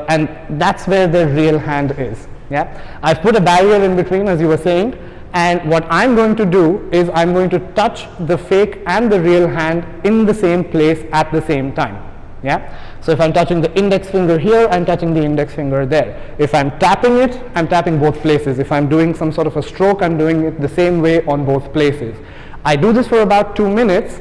and that's where the real hand is, yeah. I've put a barrier in between, as you were saying, and what I'm going to do is I'm going to touch the fake and the real hand in the same place at the same time. Yeah. So if I'm touching the index finger here, I'm touching the index finger there. If I'm tapping it, I'm tapping both places. If I'm doing some sort of a stroke, I'm doing it the same way on both places. I do this for about 2 minutes,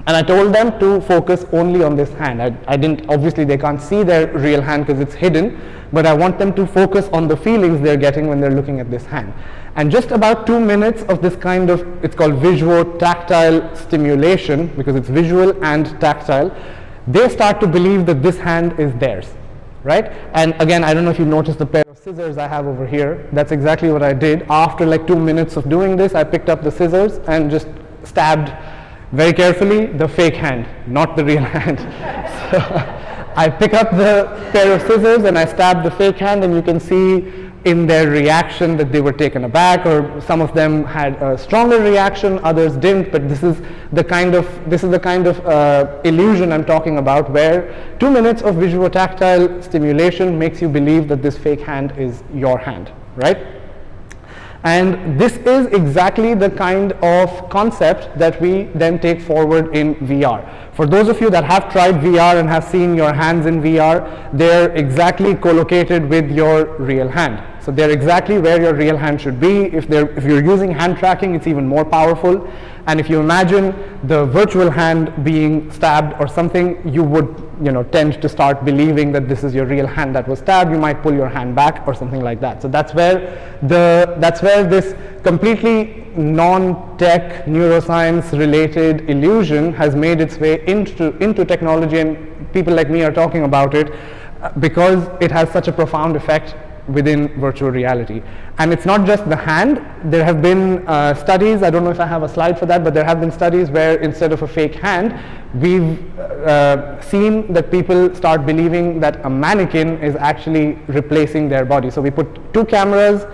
and I told them to focus only on this hand. I didn't, obviously they can't see their real hand because it's hidden, but I want them to focus on the feelings they're getting when they're looking at this hand. And just about 2 minutes of this kind of, it's called visual-tactile stimulation, because it's visual and tactile, they start to believe that this hand is theirs, right? And again, I don't know if you noticed the pair of scissors I have over here. That's exactly what I did. After like 2 minutes of doing this, I picked up the scissors and just stabbed very carefully the fake hand, not the real hand. So I pick up the pair of scissors and I stab the fake hand, and you can see in their reaction that they were taken aback, or some of them had a stronger reaction, others didn't. But this is the kind of illusion I'm talking about, where 2 minutes of visuotactile stimulation makes you believe that this fake hand is your hand, right? And this is exactly the kind of concept that we then take forward in VR. For those of you that have tried VR and have seen your hands in VR, they're exactly co-located with your real hand. So they're exactly where your real hand should be. If you're using hand tracking, it's even more powerful. And if you imagine the virtual hand being stabbed or something, you would, tend to start believing that this is your real hand that was stabbed. You might pull your hand back or something like that. So that's where this completely non-tech neuroscience related illusion has made its way into technology, and people like me are talking about it because it has such a profound effect within virtual reality. And it's not just the hand. There have been studies, I don't know if I have a slide for that, but there have been studies where instead of a fake hand, we've seen that people start believing that a mannequin is actually replacing their body. So we put 2 cameras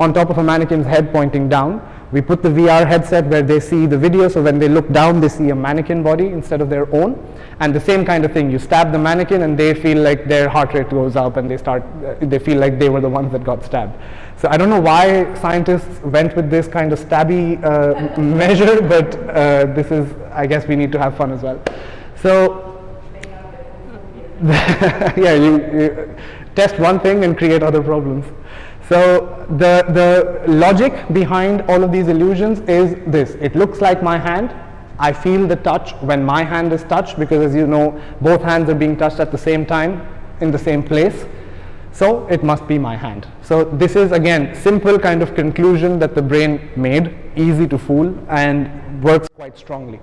on top of a mannequin's head pointing down. We put the VR headset where they see the video, so when they look down they see a mannequin body instead of their own. And the same kind of thing, you stab the mannequin and they feel like their heart rate goes up and they feel like they were the ones that got stabbed. So I don't know why scientists went with this kind of stabby measure, but this is, I guess we need to have fun as well. So yeah, you test one thing and create other problems. So the logic behind all of these illusions is this: it looks like my hand, I feel the touch when my hand is touched, because as you know, both hands are being touched at the same time in the same place, so it must be my hand. So this is again simple kind of conclusion that the brain made, easy to fool and works quite strongly.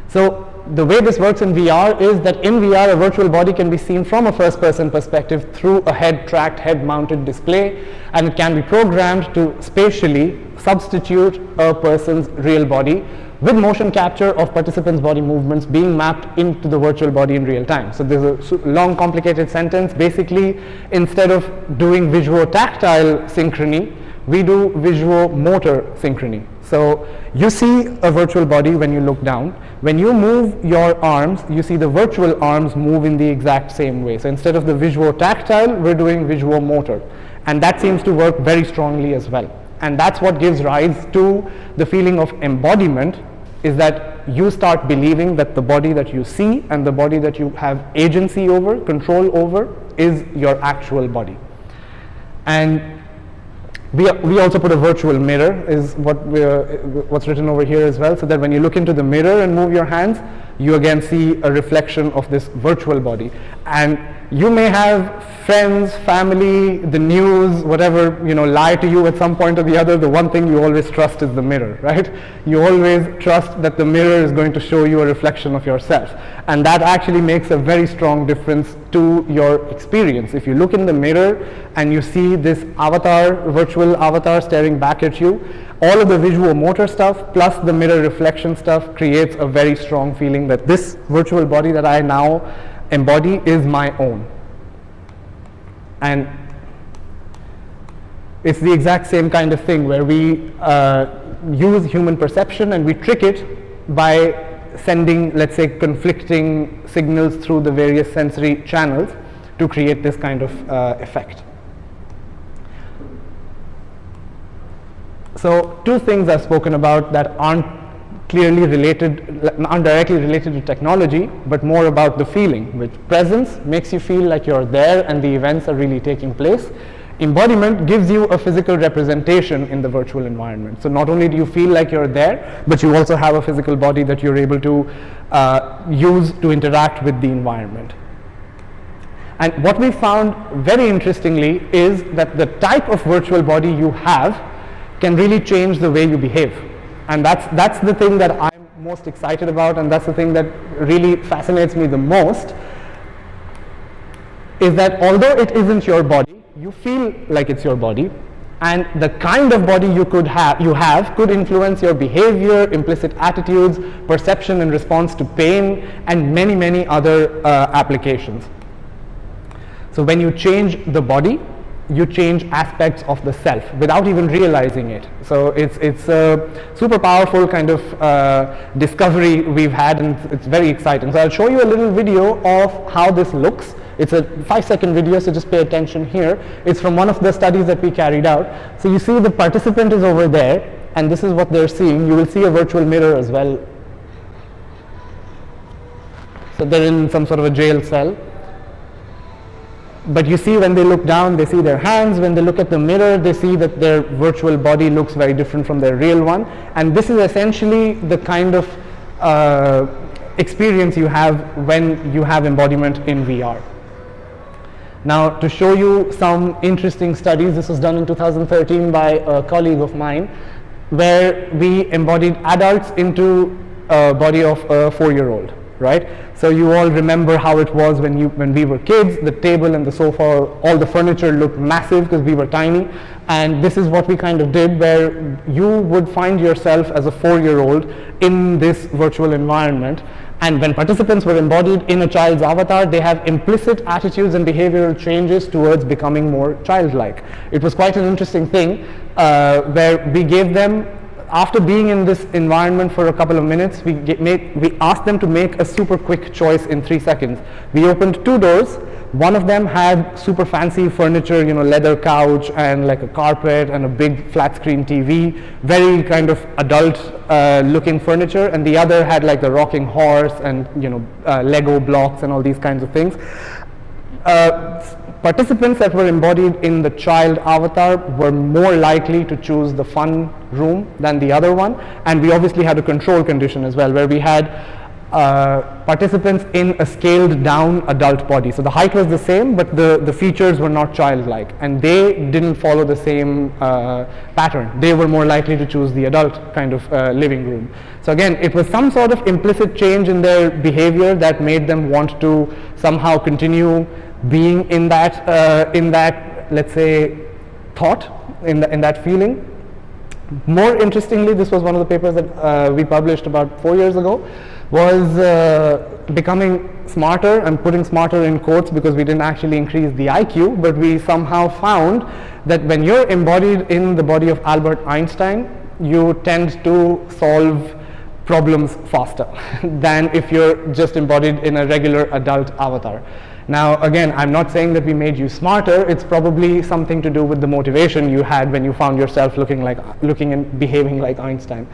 So the way this works in VR is that in VR a virtual body can be seen from a first person perspective through a head-tracked, head-mounted display, and it can be programmed to spatially substitute a person's real body with motion capture of participants' body movements being mapped into the virtual body in real time. So there's a long complicated sentence. Basically, instead of doing visuo-tactile synchrony, we do visuo-motor synchrony. So you see a virtual body when you look down. When you move your arms, you see the virtual arms move in the exact same way. So instead of the visuo-tactile, we're doing visuo-motor. And that seems to work very strongly as well. And that's what gives rise to the feeling of embodiment, is that you start believing that the body that you see and the body that you have agency over, control over, is your actual body. And we also put a virtual mirror, is what's written over here as well, so that when you look into the mirror and move your hands, you again see a reflection of this virtual body. And you may have friends, family, the news, whatever, lie to you at some point or the other. The one thing you always trust is the mirror, right? You always trust that the mirror is going to show you a reflection of yourself. And that actually makes a very strong difference to your experience. If you look in the mirror and you see this avatar, virtual avatar staring back at you, all of the visual motor stuff plus the mirror reflection stuff creates a very strong feeling that this virtual body that I now embody is my own. And it's the exact same kind of thing where we use human perception and we trick it by sending, let's say, conflicting signals through the various sensory channels to create this kind of effect. So two things I've spoken about that aren't directly related to technology, but more about the feeling, which presence makes you feel like you're there and the events are really taking place. Embodiment gives you a physical representation in the virtual environment. So not only do you feel like you're there, but you also have a physical body that you're able to use to interact with the environment. And what we found very interestingly is that the type of virtual body you have can really change the way you behave. And that's the thing that I'm most excited about, and that's the thing that really fascinates me the most, is that although it isn't your body, you feel like it's your body, and the kind of body you have could influence your behavior, implicit attitudes, perception and response to pain, and many, many other applications. So when you change the body, you change aspects of the self without even realizing it. So it's a super powerful kind of discovery we've had, and it's very exciting. So I'll show you a little video of how this looks. It's a 5-second video, so just pay attention here. It's from one of the studies that we carried out. So you see the participant is over there, and this is what they're seeing. You will see a virtual mirror as well. So they're in some sort of a jail cell. But you see when they look down, they see their hands. When they look at the mirror, they see that their virtual body looks very different from their real one. And this is essentially the kind of experience you have when you have embodiment in VR. Now, to show you some interesting studies, this was done in 2013 by a colleague of mine, where we embodied adults into a body of a 4-year-old. Right? So you all remember how it was when we were kids. The table and the sofa, all the furniture looked massive because we were tiny. And this is what we kind of did, where you would find yourself as a 4-year-old in this virtual environment. And when participants were embodied in a child's avatar, they have implicit attitudes and behavioral changes towards becoming more childlike. It was quite an interesting thing where we gave them, after being in this environment for a couple of minutes, we asked them to make a super quick choice in 3 seconds. We opened 2 doors. One of them had super fancy furniture, you know, leather couch and like a carpet and a big flat screen TV, very kind of adult looking furniture, and the other had like the rocking horse and, you know, Lego blocks and all these kinds of things. Participants that were embodied in the child avatar were more likely to choose the fun room than the other one, and we obviously had a control condition as well, where we had participants in a scaled down adult body. So the height was the same, but the features were not childlike, and they didn't follow the same pattern. They were more likely to choose the adult kind of living room. So again, it was some sort of implicit change in their behavior that made them want to somehow continue being in that let's say thought, in that feeling. More interestingly, this was one of the papers that we published about 4 years ago, was becoming smarter. I'm putting smarter in quotes because we didn't actually increase the IQ, but we somehow found that when you're embodied in the body of Albert Einstein, you tend to solve problems faster than if you're just embodied in a regular adult avatar. Now again, I'm not saying that we made you smarter. It's probably something to do with the motivation you had when you found yourself looking and behaving like Einstein.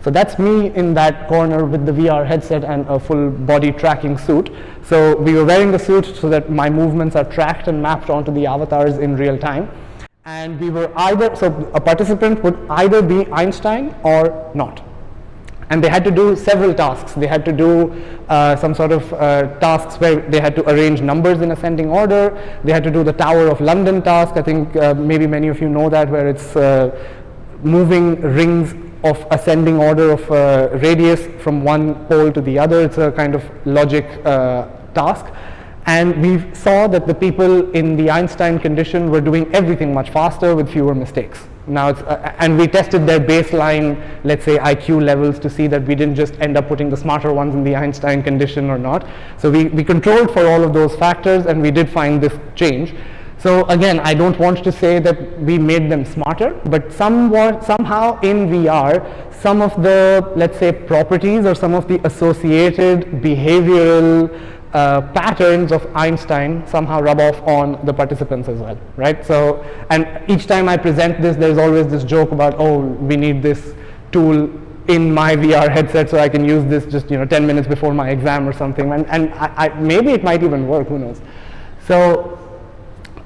So that's me in that corner with the VR headset and a full body tracking suit. So we were wearing the suit so that my movements are tracked and mapped onto the avatars in real time. And we were so a participant would either be Einstein or not. And they had to do several tasks. They had to do some sort of tasks where they had to arrange numbers in ascending order. They had to do the Tower of London task. I think maybe many of you know that, where it's moving rings of ascending order of radius from one pole to the other. It's a kind of logic task. And we saw that the people in the Einstein condition were doing everything much faster with fewer mistakes. Now it's, and we tested their baseline, let's say, IQ levels to see that we didn't just end up putting the smarter ones in the Einstein condition or not. So we controlled for all of those factors, and we did find this change. So again, I don't want to say that we made them smarter, but somehow in VR, some of the, let's say, properties or some of the associated behavioral patterns of Einstein somehow rub off on the participants as well, right? So, and each time I present this, there's always this joke about, oh, we need this tool in my VR headset so I can use this just 10 minutes before my exam or something, and maybe it might even work, who knows. So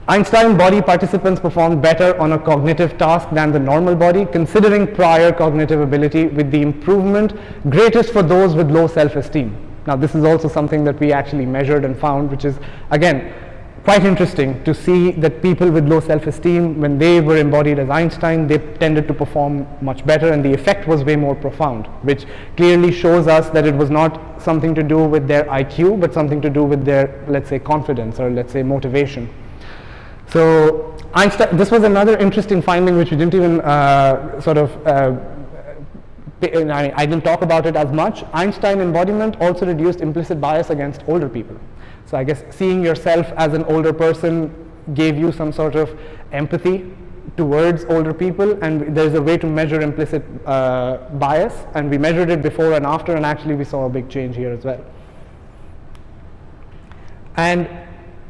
Einstein body participants performed better on a cognitive task than the normal body, considering prior cognitive ability, with the improvement greatest for those with low self-esteem. Now this is also something that we actually measured and found, which is again quite interesting to see that people with low self-esteem, when they were embodied as Einstein, they tended to perform much better, and the effect was way more profound, which clearly shows us that it was not something to do with their IQ, but something to do with their, let's say, confidence, or let's say motivation. So Einstein, this was another interesting finding which we didn't even I didn't talk about it as much. Einstein embodiment also reduced implicit bias against older people. So I guess seeing yourself as an older person gave you some sort of empathy towards older people, and there's a way to measure implicit bias, and we measured it before and after, and actually we saw a big change here as well. And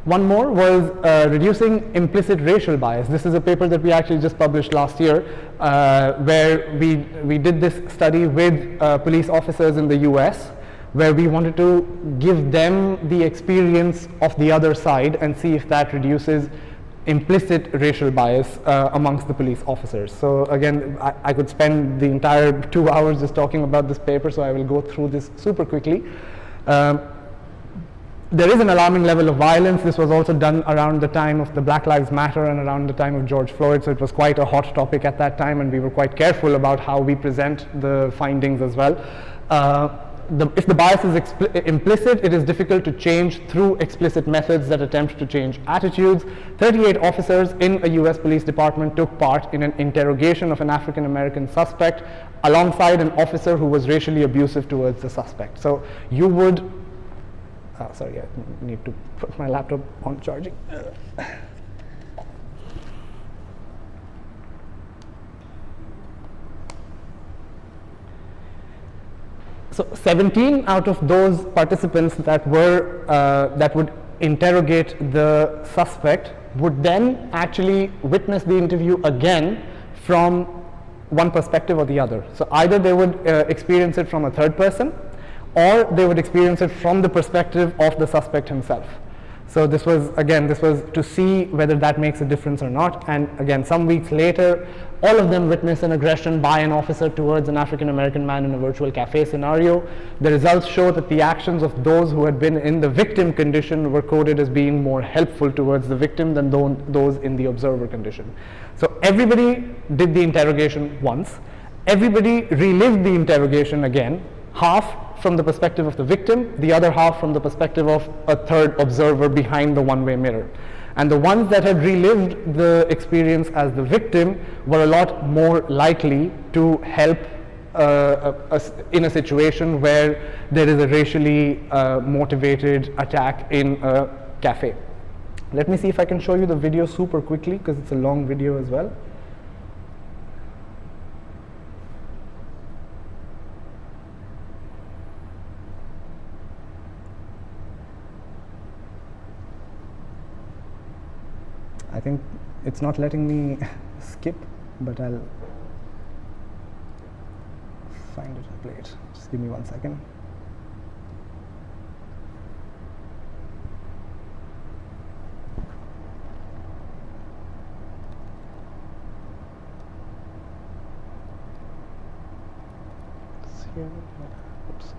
one more was reducing implicit racial bias. This is a paper that we actually just published last year, where we did this study with police officers in the US, where we wanted to give them the experience of the other side and see if that reduces implicit racial bias amongst the police officers. So again, I could spend the entire 2 hours just talking about this paper, so I will go through this super quickly. There is an alarming level of violence. This was also done around the time of the Black Lives Matter and around the time of George Floyd, so it was quite a hot topic at that time, and we were quite careful about how we present the findings as well. if the bias is implicit, it is difficult to change through explicit methods that attempt to change attitudes. 38 officers in a US police department took part in an interrogation of an African American suspect alongside an officer who was racially abusive towards the suspect. So you would, sorry, I need to put my laptop on charging. So 17 out of those participants that were that would interrogate the suspect would then actually witness the interview again from one perspective or the other. So either they would experience it from a third person, or they would experience it from the perspective of the suspect himself. So this was to see whether that makes a difference or not. And again, some weeks later, all of them witnessed an aggression by an officer towards an African American man in a virtual cafe scenario. The results show that the actions of those who had been in the victim condition were coded as being more helpful towards the victim than those in the observer condition. So everybody did the interrogation once. Everybody relived the interrogation again, half from the perspective of the victim, the other half from the perspective of a third observer behind the one-way mirror. And the ones that had relived the experience as the victim were a lot more likely to help in a situation where there is a racially motivated attack in a cafe. Let me see if I can show you the video super quickly, because it's a long video as well. I think it's not letting me skip, but I'll find it and play it. Just give me 1 second. Oops.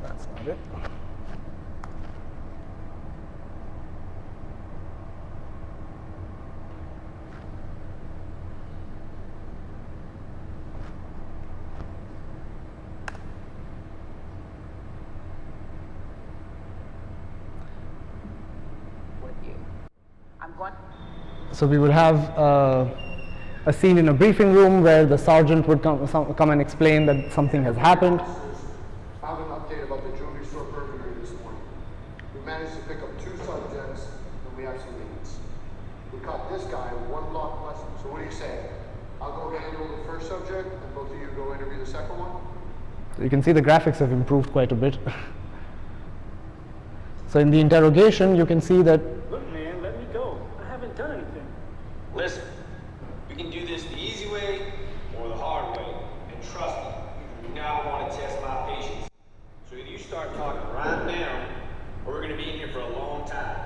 That's not it. So we would have a scene in a briefing room where the sergeant would come and explain that something has happened. Found an update about the jewelry store burglary this morning. We managed to pick up 2 subjects, and we have some leads. We caught this guy 1 block west. So what do you say? I'll go handle the first subject, and both of you go interview the second one? So you can see the graphics have improved quite a bit. So in the interrogation, you can see that. Look, man, let me go. I haven't done anything. Listen, we can do this the easy way or the hard way. And trust me, you do not want to test my patience. So either you start talking right now, or we're going to be in here for a long time.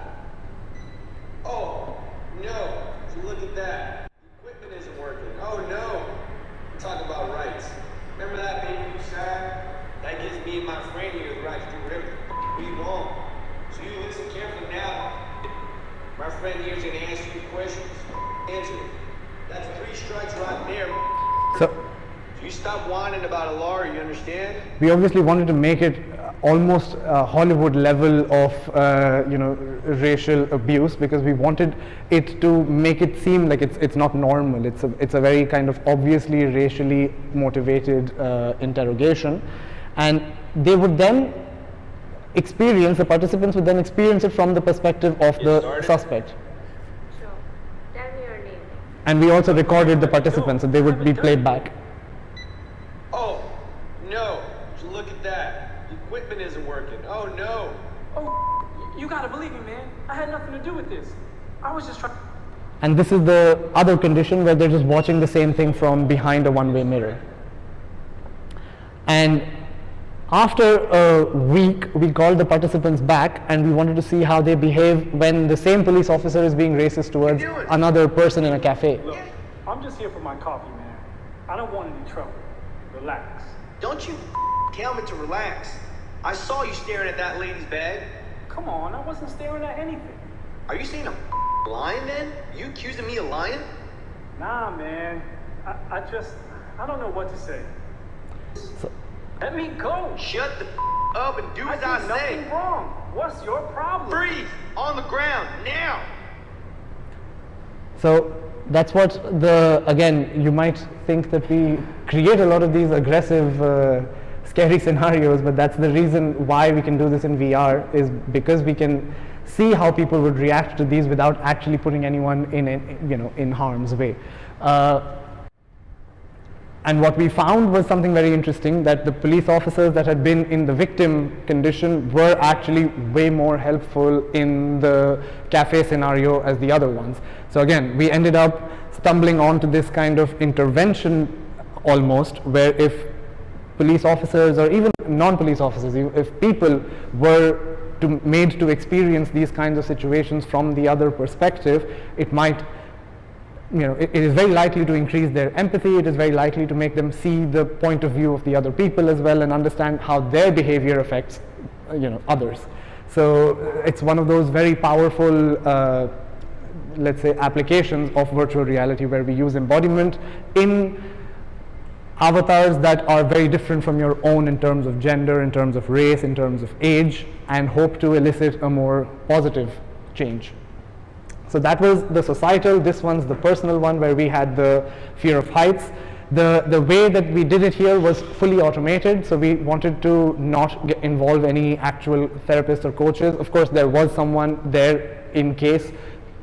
Oh, no. So look at that. The equipment isn't working. Oh, no. We're talking about rights. Remember that baby you signed? That gives me and my friend here the right to do whatever we want. So you listen carefully now. My friend here is going to ask you questions. Answer it. That's 3 strikes right there. So you stop whining about a lawyer, you understand? we obviously wanted to make it almost Hollywood level of racial abuse, because we wanted it to make it seem like it's not normal. It's a very kind of obviously racially motivated interrogation, and they would then the participants would then experience it from the perspective of the suspect. Sure. Tell me your name. And we also recorded the participants, so they would be played back. Oh, no. So look at that. The equipment isn't working. Oh, no. Oh, you gotta believe me, man. I had nothing to do with this. I was just trying. And this is the other condition where they're just watching the same thing from behind a one-way mirror. And after a week, we called the participants back, and we wanted to see how they behave when the same police officer is being racist towards another person in a cafe. Look, I'm just here for my coffee, man. I don't want any trouble. Relax. Don't you tell me to relax. I saw you staring at that lady's bag. Come on, I wasn't staring at anything. Are you saying I'm Lying then? You accusing me of lying? Nah, man. I don't know what to say. Let me go. Shut the up and do as I did say. nothing wrong. What's your problem? Freeze! On the ground, now! So that's what again, you might think that we create a lot of these aggressive, scary scenarios, but that's the reason why we can do this in VR, is because we can see how people would react to these without actually putting anyone in harm's way. And what we found was something very interesting, that the police officers that had been in the victim condition were actually way more helpful in the cafe scenario as the other ones. So again, we ended up stumbling onto this kind of intervention almost, where if police officers or even non-police officers, if people were made to experience these kinds of situations from the other perspective, it might, it is very likely to increase their empathy. It is very likely to make them see the point of view of the other people as well and understand how their behavior affects, others. So it's one of those very powerful, let's say, applications of virtual reality, where we use embodiment in avatars that are very different from your own in terms of gender, in terms of race, in terms of age, and hope to elicit a more positive change. So that was the societal. This one's the personal one, where we had the fear of heights. The way that we did it here was fully automated, so we wanted to not involve any actual therapists or coaches. Of course, there was someone there in case,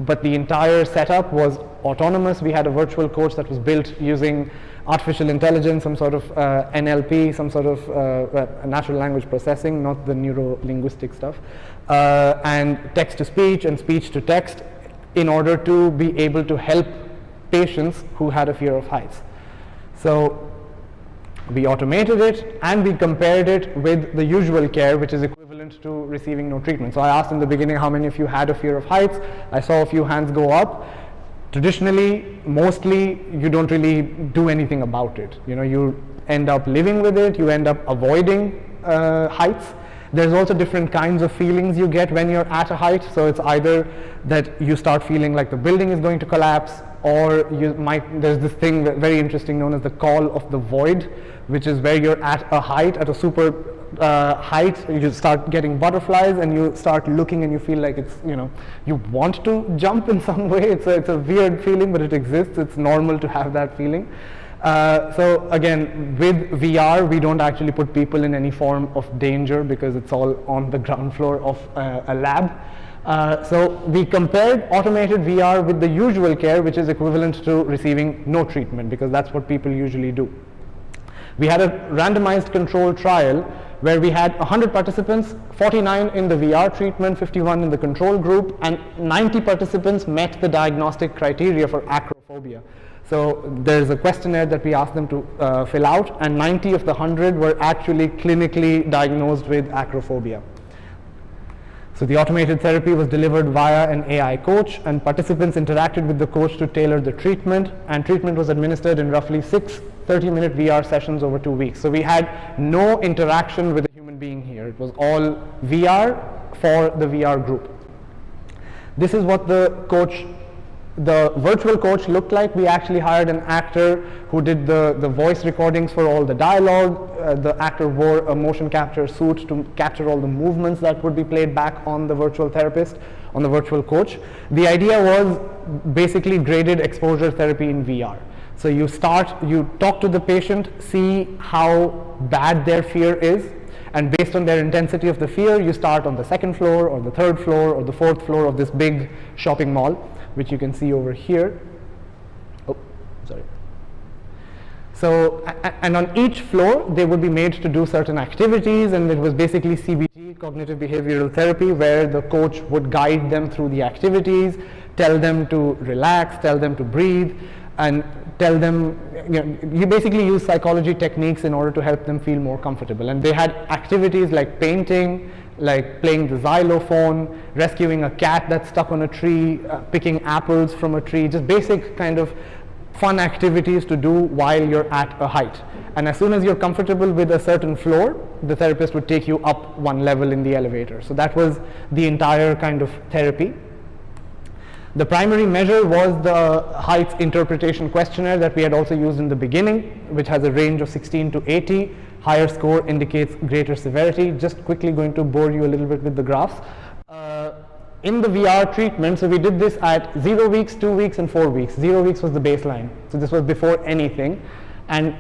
but the entire setup was autonomous. We had a virtual coach that was built using artificial intelligence, some sort of NLP, some sort of natural language processing, not the neuro-linguistic stuff, and text-to-speech and speech-to-text, in order to be able to help patients who had a fear of heights. So we automated it and we compared it with the usual care, which is equivalent to receiving no treatment. So I asked in the beginning how many of you had a fear of heights. I saw a few hands go up. Traditionally, mostly you don't really do anything about it. You end up living with it, you end up avoiding heights. There's also different kinds of feelings you get when you're at a height. So it's either that you start feeling like the building is going to collapse, or there's this thing very interesting known as the call of the void, which is where you're at a height, at a super height, you start getting butterflies and you start looking and you feel like it's, you want to jump in some way. It's a weird feeling, but it exists. It's normal to have that feeling. So again, with VR, we don't actually put people in any form of danger because it's all on the ground floor of a lab. So we compared automated VR with the usual care, which is equivalent to receiving no treatment, because that's what people usually do. We had a randomized control trial where we had 100 participants, 49 in the VR treatment, 51 in the control group, and 90 participants met the diagnostic criteria for acrophobia. So there's a questionnaire that we asked them to fill out, and 90 of the 100 were actually clinically diagnosed with acrophobia. So the automated therapy was delivered via an AI coach, and participants interacted with the coach to tailor the treatment, and treatment was administered in roughly 6 30-minute VR sessions over 2 weeks. So we had no interaction with a human being here. It was all VR for the VR group. This is what the virtual coach looked like. We actually hired an actor who did the voice recordings for all the dialogue. The actor wore a motion capture suit to capture all the movements that would be played back on the virtual therapist, on the virtual coach. The idea was basically graded exposure therapy in VR. So you talk to the patient, see how bad their fear is, and based on their intensity of the fear, you start on the 2nd floor or the 3rd floor or the 4th floor of this big shopping mall, which you can see over here. Oh, sorry. So, and on each floor, they would be made to do certain activities, and it was basically CBT, cognitive behavioral therapy, where the coach would guide them through the activities, tell them to relax, tell them to breathe, and tell them, you basically use psychology techniques in order to help them feel more comfortable. And they had activities like painting, like playing the xylophone, rescuing a cat that's stuck on a tree, picking apples from a tree, just basic kind of fun activities to do while you're at a height. And as soon as you're comfortable with a certain floor, the therapist would take you up 1 level in the elevator. So that was the entire kind of therapy. The primary measure was the heights interpretation questionnaire that we had also used in the beginning, which has a range of 16 to 80. Higher score indicates greater severity. Just quickly going to bore you a little bit with the graphs. In the VR treatment, so we did this at 0 weeks, 2 weeks, and 4 weeks. 0 weeks was the baseline. So this was before anything. And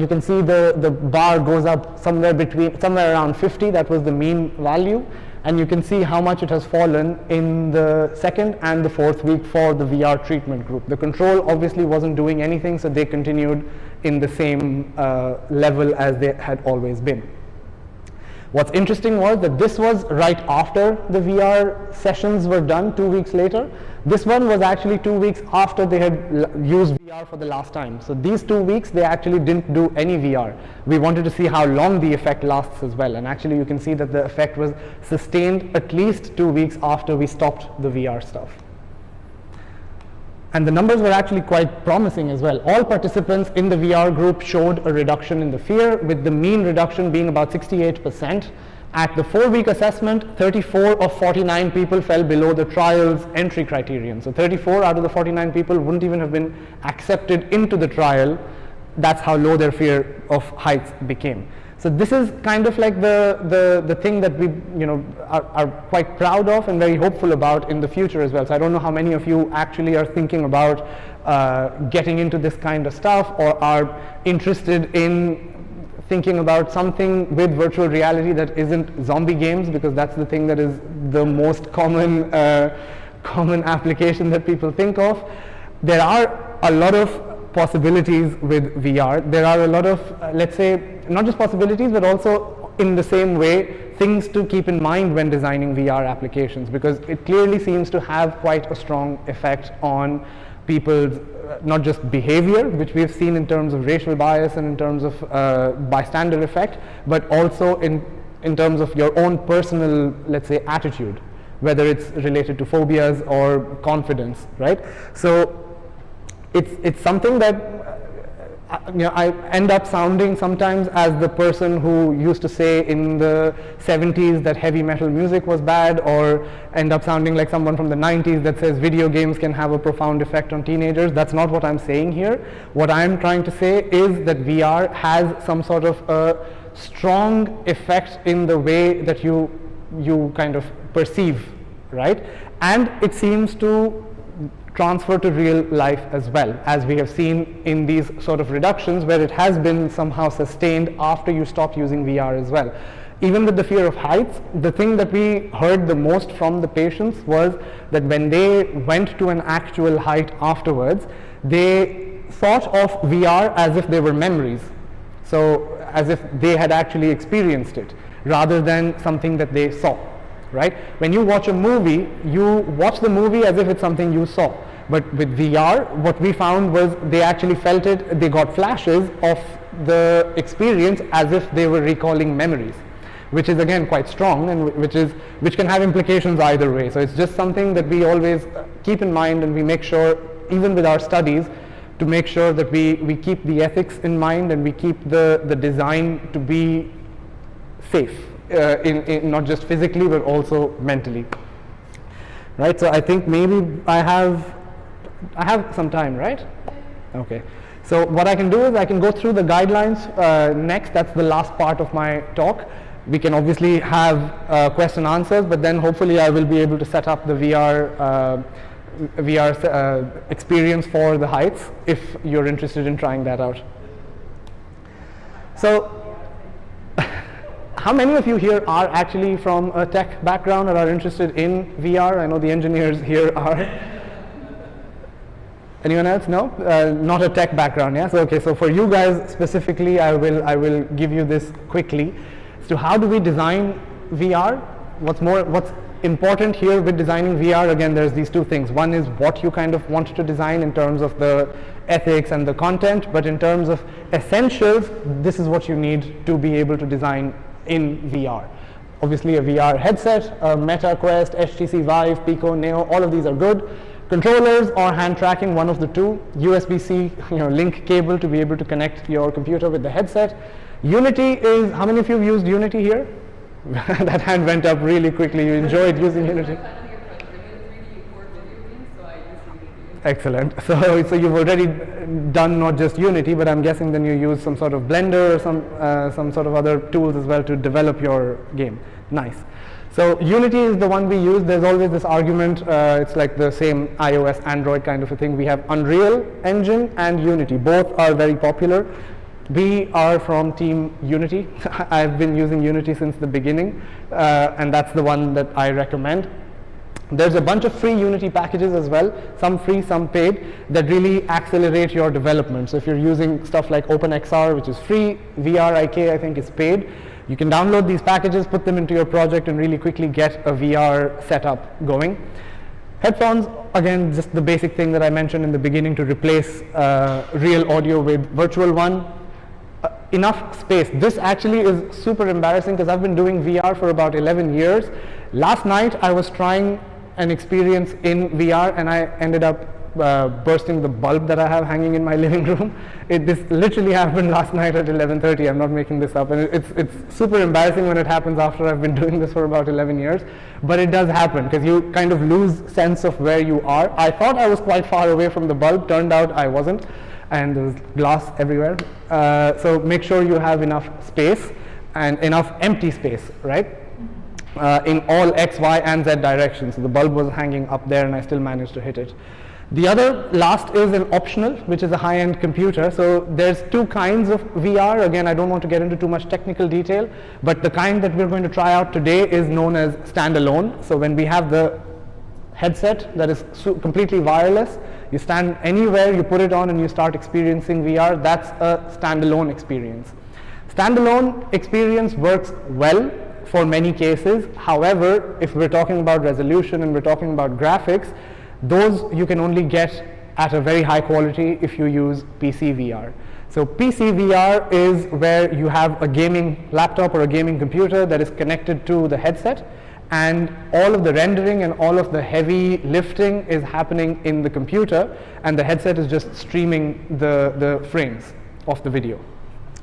you can see the bar goes up somewhere around 50. That was the mean value. And you can see how much it has fallen in the 2nd and the 4th week for the VR treatment group. The control obviously wasn't doing anything, so they continued in the same level as they had always been. What's interesting was that this was right after the VR sessions were done, 2 weeks later. This one was actually 2 weeks after they had used VR for the last time. So these 2 weeks, they actually didn't do any VR. We wanted to see how long the effect lasts as well. And actually you can see that the effect was sustained at least 2 weeks after we stopped the VR stuff. And the numbers were actually quite promising as well. All participants in the VR group showed a reduction in the fear, with the mean reduction being about 68%. At the 4-week assessment, 34 of 49 people fell below the trial's entry criterion. So 34 out of the 49 people wouldn't even have been accepted into the trial. That's how low their fear of heights became. So this is kind of like the thing that we are quite proud of and very hopeful about in the future as well. So I don't know how many of you actually are thinking about getting into this kind of stuff, or are interested in thinking about something with virtual reality that isn't zombie games, because that's the thing that is the most common application that people think of. There are a lot of possibilities with VR. There are a lot of, let's say, not just possibilities, but also in the same way, things to keep in mind when designing VR applications, because it clearly seems to have quite a strong effect on people's not just behavior, which we have seen in terms of racial bias and in terms of bystander effect, but also in terms of your own personal, let's say, attitude, whether it's related to phobias or confidence, right? So it's something that I end up sounding sometimes as the person who used to say in the 70s that heavy metal music was bad, or end up sounding like someone from the 90s that says video games can have a profound effect on teenagers. That's not what I'm saying here. What I'm trying to say is that VR has some sort of a strong effect in the way that you kind of perceive, right? And it seems to transfer to real life as well, as we have seen in these sort of reductions where it has been somehow sustained after you stop using VR as well. Even with the fear of heights, the thing that we heard the most from the patients was that when they went to an actual height afterwards, they thought of VR as if they were memories. So as if they had actually experienced it, rather than something that they saw. Right? When you watch a movie, you watch the movie as if it's something you saw. But with VR, what we found was they actually felt it, they got flashes of the experience as if they were recalling memories, which is again quite strong, and which can have implications either way. So it's just something that we always keep in mind, and we make sure, even with our studies, to make sure that we keep the ethics in mind, and we keep the design to be safe. In not just physically but also mentally, right? So I think maybe I have some time, right? Okay. So what I can do is I can go through the guidelines next. That's the last part of my talk. We can obviously have question answers, but then hopefully I will be able to set up the VR experience for the heights if you're interested in trying that out. So how many of you here are actually from a tech background or are interested in VR? I know the engineers here are. Anyone else? No? Not a tech background, yes? Okay, so for you guys specifically, I will give you this quickly. So how do we design VR? What's important here with designing VR? Again, there's these two things. One is what you kind of want to design in terms of the ethics and the content, but in terms of essentials, this is what you need to be able to design in VR. Obviously a VR headset, a Meta Quest, HTC Vive, Pico, Neo, all of these are good. Controllers or hand tracking, one of the two. USB-C link cable to be able to connect your computer with the headset. Unity is, how many of you have used Unity here? That hand went up really quickly. You enjoyed using Unity? Excellent. So you've already done not just Unity, but I'm guessing then you use some sort of Blender or some sort of other tools as well to develop your game. Nice. So Unity is the one we use. There's always this argument, it's like the same iOS, Android kind of a thing. We have Unreal Engine and Unity. Both are very popular. We are from Team Unity. I've been using Unity since the beginning, and that's the one that I recommend. There's a bunch of free Unity packages as well, some free, some paid, that really accelerate your development. So if you're using stuff like OpenXR, which is free, VRIK I think is paid, you can download these packages, put them into your project, and really quickly get a VR setup going. Headphones, again, just the basic thing that I mentioned in the beginning to replace real audio with virtual one. Enough space. This actually is super embarrassing because I've been doing VR for about 11 years. Last night I was trying an experience in VR and I ended up bursting the bulb that I have hanging in my living room. This literally happened last night at 11:30. I'm not making this up, and it's super embarrassing when it happens after I've been doing this for about 11 years. But it does happen because you kind of lose sense of where you are. I thought I was quite far away from the bulb. Turned out I wasn't, and there was glass everywhere. So make sure you have enough space and enough empty space, right? In all X, Y, and Z directions. So the bulb was hanging up there and I still managed to hit it. The other last is an optional, which is a high-end computer. So there's two kinds of VR. Again, I don't want to get into too much technical detail, but the kind that we're going to try out today is known as standalone. So when we have the headset that is completely wireless, you stand anywhere, you put it on and you start experiencing VR. That's a standalone experience. Standalone experience works well for many cases. However, if we're talking about resolution and we're talking about graphics, those you can only get at a very high quality if you use PC VR. So PC VR is where you have a gaming laptop or a gaming computer that is connected to the headset, and all of the rendering and all of the heavy lifting is happening in the computer, and the headset is just streaming the frames of the video.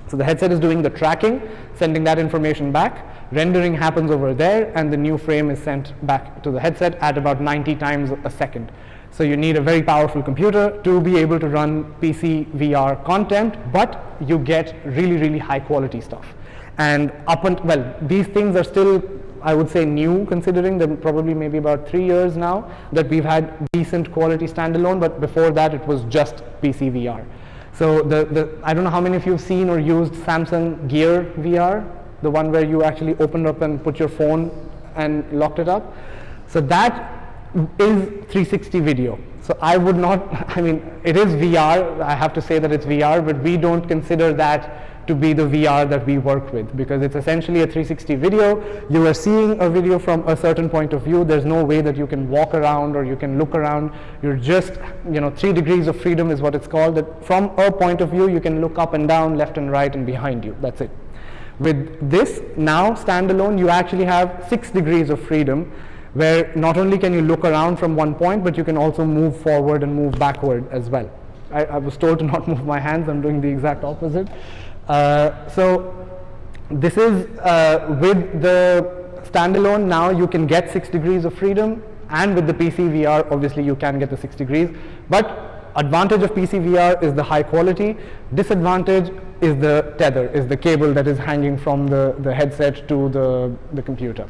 So the headset is doing the tracking, sending that information back, rendering happens over there, and the new frame is sent back to the headset at about 90 times a second. So you need a very powerful computer to be able to run PC VR content, but you get really, really high quality stuff. And well, these things are still, I would say, new, considering that probably maybe about 3 years now that we've had decent quality standalone, but before that it was just PC VR. So I don't know how many of you have seen or used Samsung Gear VR, the one where you actually opened up and put your phone and locked it up. So that is 360 video. So I would not, I mean, it is VR, I have to say that it's VR, but we don't consider that to be the VR that we work with, because it's essentially a 360 video. You are seeing a video from a certain point of view. There's no way that you can walk around or you can look around. You're just, 3 degrees of freedom is what it's called, that from a point of view you can look up and down, left and right, and behind you. That's it. With this now standalone, you actually have 6 degrees of freedom, where not only can you look around from one point, but you can also move forward and move backward as well. I was told to not move my hands. I'm doing the exact opposite. So this is with the standalone. Now you can get 6 degrees of freedom, and with the PC VR obviously you can get the 6 degrees, but advantage of PC VR is the high quality. Disadvantage is the tether, is the cable that is hanging from the headset to the computer.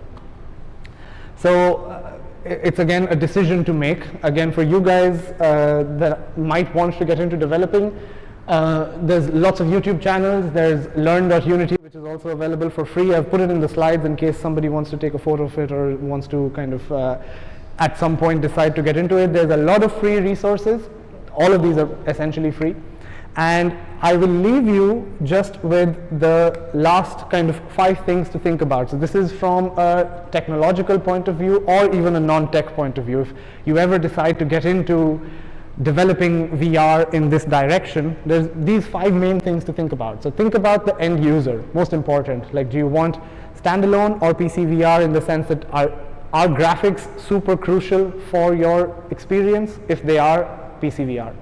So it's again a decision to make. Again, for you guys that might want to get into developing, there's lots of YouTube channels. There's learn.unity, which is also available for free. I've put it in the slides in case somebody wants to take a photo of it or wants to kind of at some point decide to get into it. There's a lot of free resources. All of these are essentially free. And I will leave you just with the last kind of 5 things to think about. So this is from a technological point of view or even a non-tech point of view. If you ever decide to get into developing VR in this direction, there's these 5 main things to think about. So think about the end user, most important. Like, do you want standalone or PC VR, in the sense that are graphics super crucial for your experience? If they are, PC VR.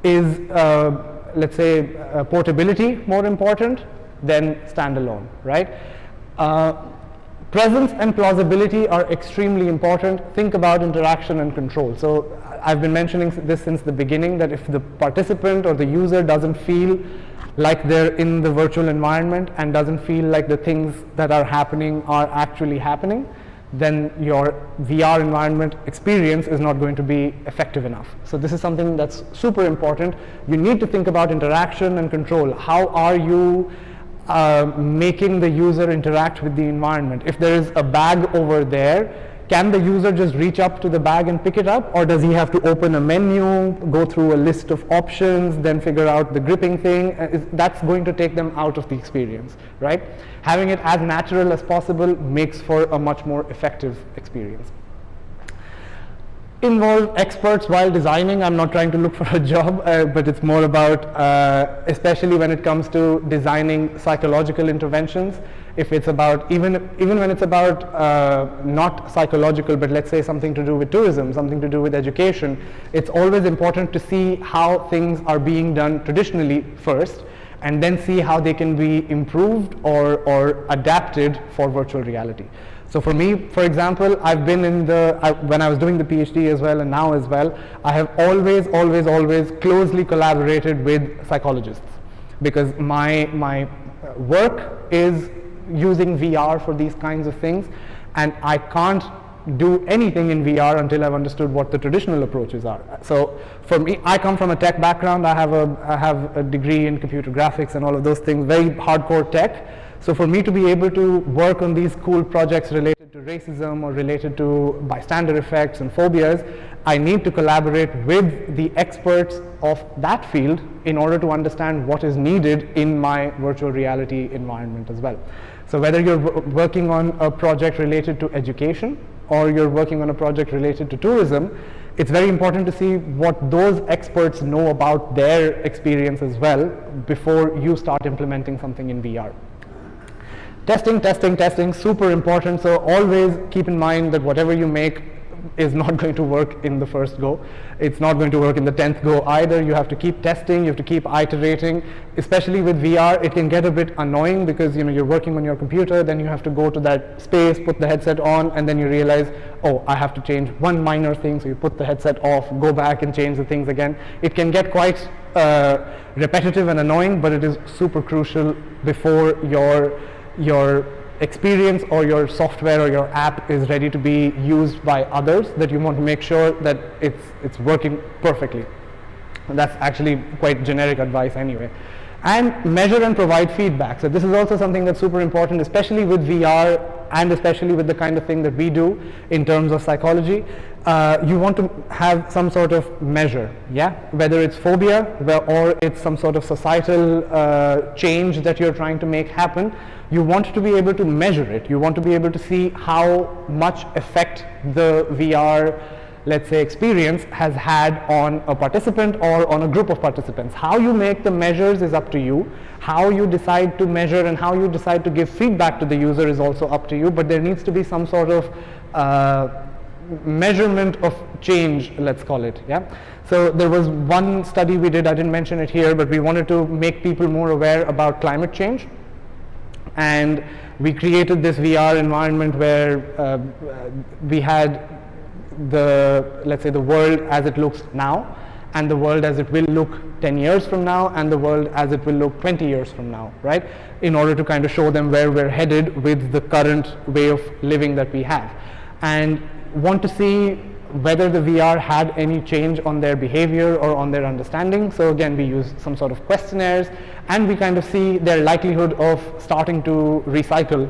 Is, let's say, portability more important than standalone, right? Presence and plausibility are extremely important. Think about interaction and control. So I've been mentioning this since the beginning, that if the participant or the user doesn't feel like they're in the virtual environment and doesn't feel like the things that are happening are actually happening, then your VR environment experience is not going to be effective enough. So this is something that's super important. You need to think about interaction and control. How are you making the user interact with the environment? If there is a bag over there, can the user just reach up to the bag and pick it up, or does he have to open a menu, go through a list of options, then figure out the gripping thing? That's going to take them out of the experience, right? Having it as natural as possible makes for a much more effective experience. Involve experts while designing. I'm not trying to look for a job, but it's more about, especially when it comes to designing psychological interventions. If it's about, even when it's about not psychological, but let's say something to do with tourism, something to do with education, it's always important to see how things are being done traditionally first, and then see how they can be improved or adapted for virtual reality. So for me, for example, I've been in when I was doing the PhD as well and now as well, I have always closely collaborated with psychologists, because my work is using VR for these kinds of things, and I can't do anything in VR until I've understood what the traditional approaches are. So for me, I come from a tech background. I have a degree in computer graphics and all of those things, very hardcore tech. So for me to be able to work on these cool projects related to racism or related to bystander effects and phobias, I need to collaborate with the experts of that field in order to understand what is needed in my virtual reality environment as well. So whether you're working on a project related to education or you're working on a project related to tourism, it's very important to see what those experts know about their experience as well before you start implementing something in VR. Testing, super important. So always keep in mind that whatever you make is not going to work in the first go. It's not going to work in the 10th go either. You have to keep testing, you have to keep iterating. Especially with VR, it can get a bit annoying because you're working on your computer, then you have to go to that space, put the headset on, and then you realize, oh, I have to change one minor thing, so you put the headset off, go back and change the things again. It can get quite repetitive and annoying, but it is super crucial before your experience or your software or your app is ready to be used by others, that you want to make sure that it's working perfectly. And that's actually quite generic advice anyway. And measure and provide feedback. So this is also something that's super important, especially with VR and especially with the kind of thing that we do in terms of psychology. You want to have some sort of measure, yeah? Whether it's phobia or it's some sort of societal change that you're trying to make happen, you want to be able to measure it. You want to be able to see how much effect the VR, let's say, experience has had on a participant or on a group of participants. How you make the measures is up to you. How you decide to measure and how you decide to give feedback to the user is also up to you, but there needs to be some sort of measurement of change, let's call it, yeah? So there was one study we did, I didn't mention it here, but we wanted to make people more aware about climate change. And we created this VR environment where we had let's say the world as it looks now, and the world as it will look 10 years from now, and the world as it will look 20 years from now, right? In order to kind of show them where we're headed with the current way of living that we have. And want to see whether the VR had any change on their behavior or on their understanding. So again, we use some sort of questionnaires, and we kind of see their likelihood of starting to recycle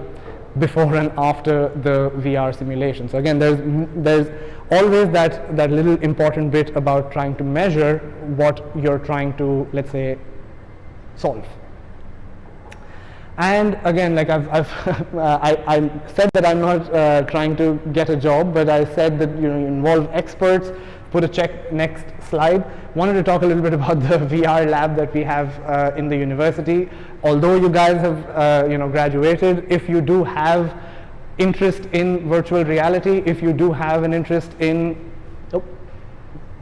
before and after the VR simulation. So again, there's always that little important bit about trying to measure what you're trying to, let's say, solve. And again, like I said that I'm not trying to get a job, but I said that you involve experts. Put a check. Next slide. Wanted to talk a little bit about the VR lab that we have in the university. Although you guys have graduated, if you do have interest in virtual reality, if you do have an interest in what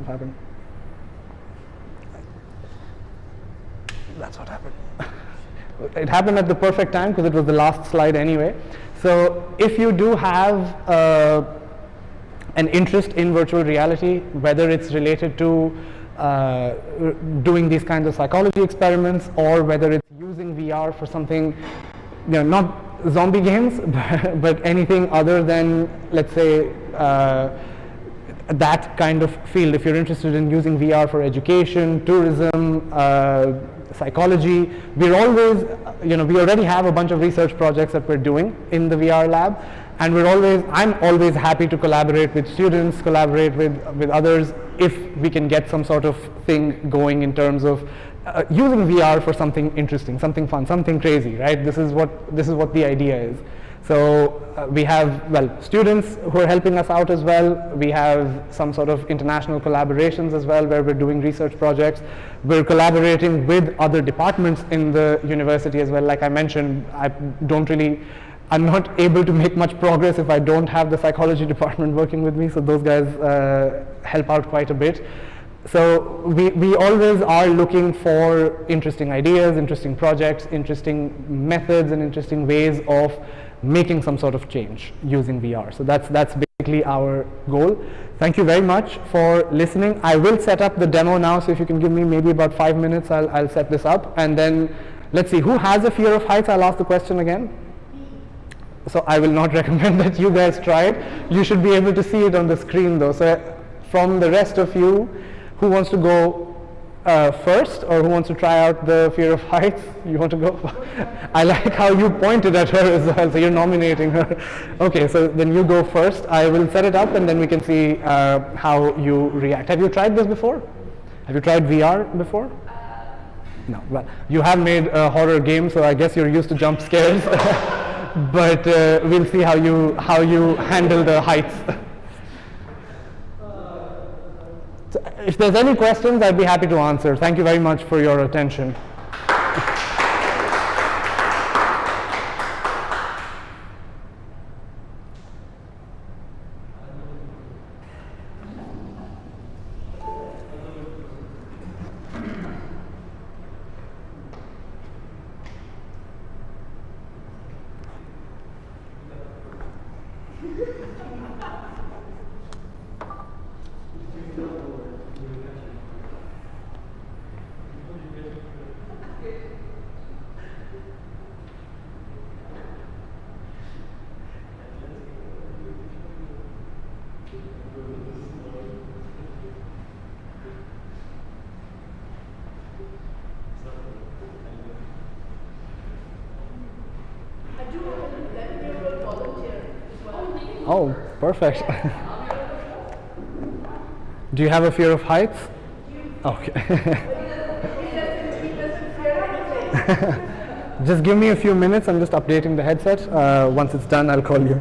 happened? That's what happened. It happened at the perfect time because it was the last slide anyway. So if you do have an interest in virtual reality, whether it's related to doing these kinds of psychology experiments, or whether it's using VR for something, not zombie games, but anything other than, let's say, that kind of field. If you're interested in using VR for education, tourism, psychology, we're always, we already have a bunch of research projects that we're doing in the VR lab, and I'm always happy to collaborate with students, collaborate with others, if we can get some sort of thing going in terms of using VR for something interesting, something fun, something crazy, right? This is what the idea is. So we have, students who are helping us out as well. We have some sort of international collaborations as well, where we're doing research projects. We're collaborating with other departments in the university as well. Like I mentioned, I'm not able to make much progress if I don't have the psychology department working with me, so those guys help out quite a bit. So we always are looking for interesting ideas, interesting projects, interesting methods, and interesting ways of making some sort of change using VR. So that's basically our goal. Thank you very much for listening. I will set up the demo now, so if you can give me maybe about 5 minutes, I'll set this up, and then let's see, who has a fear of heights? I'll ask the question again. So I will not recommend that you guys try it. You should be able to see it on the screen though. So from the rest of you, who wants to go first, or who wants to try out the fear of heights? You want to go? I like how you pointed at her as well, so you're nominating her. Okay, so then you go first. I will set it up, and then we can see how you react. Have you tried this before? Have you tried VR before? No. Well, you have made a horror game, so I guess you're used to jump scares. But we'll see how you handle the heights. So if there's any questions, I'd be happy to answer. Thank you very much for your attention. Oh, perfect. Do you have a fear of heights? Okay. Just give me a few minutes. I'm just updating the headset. Once it's done, I'll call you.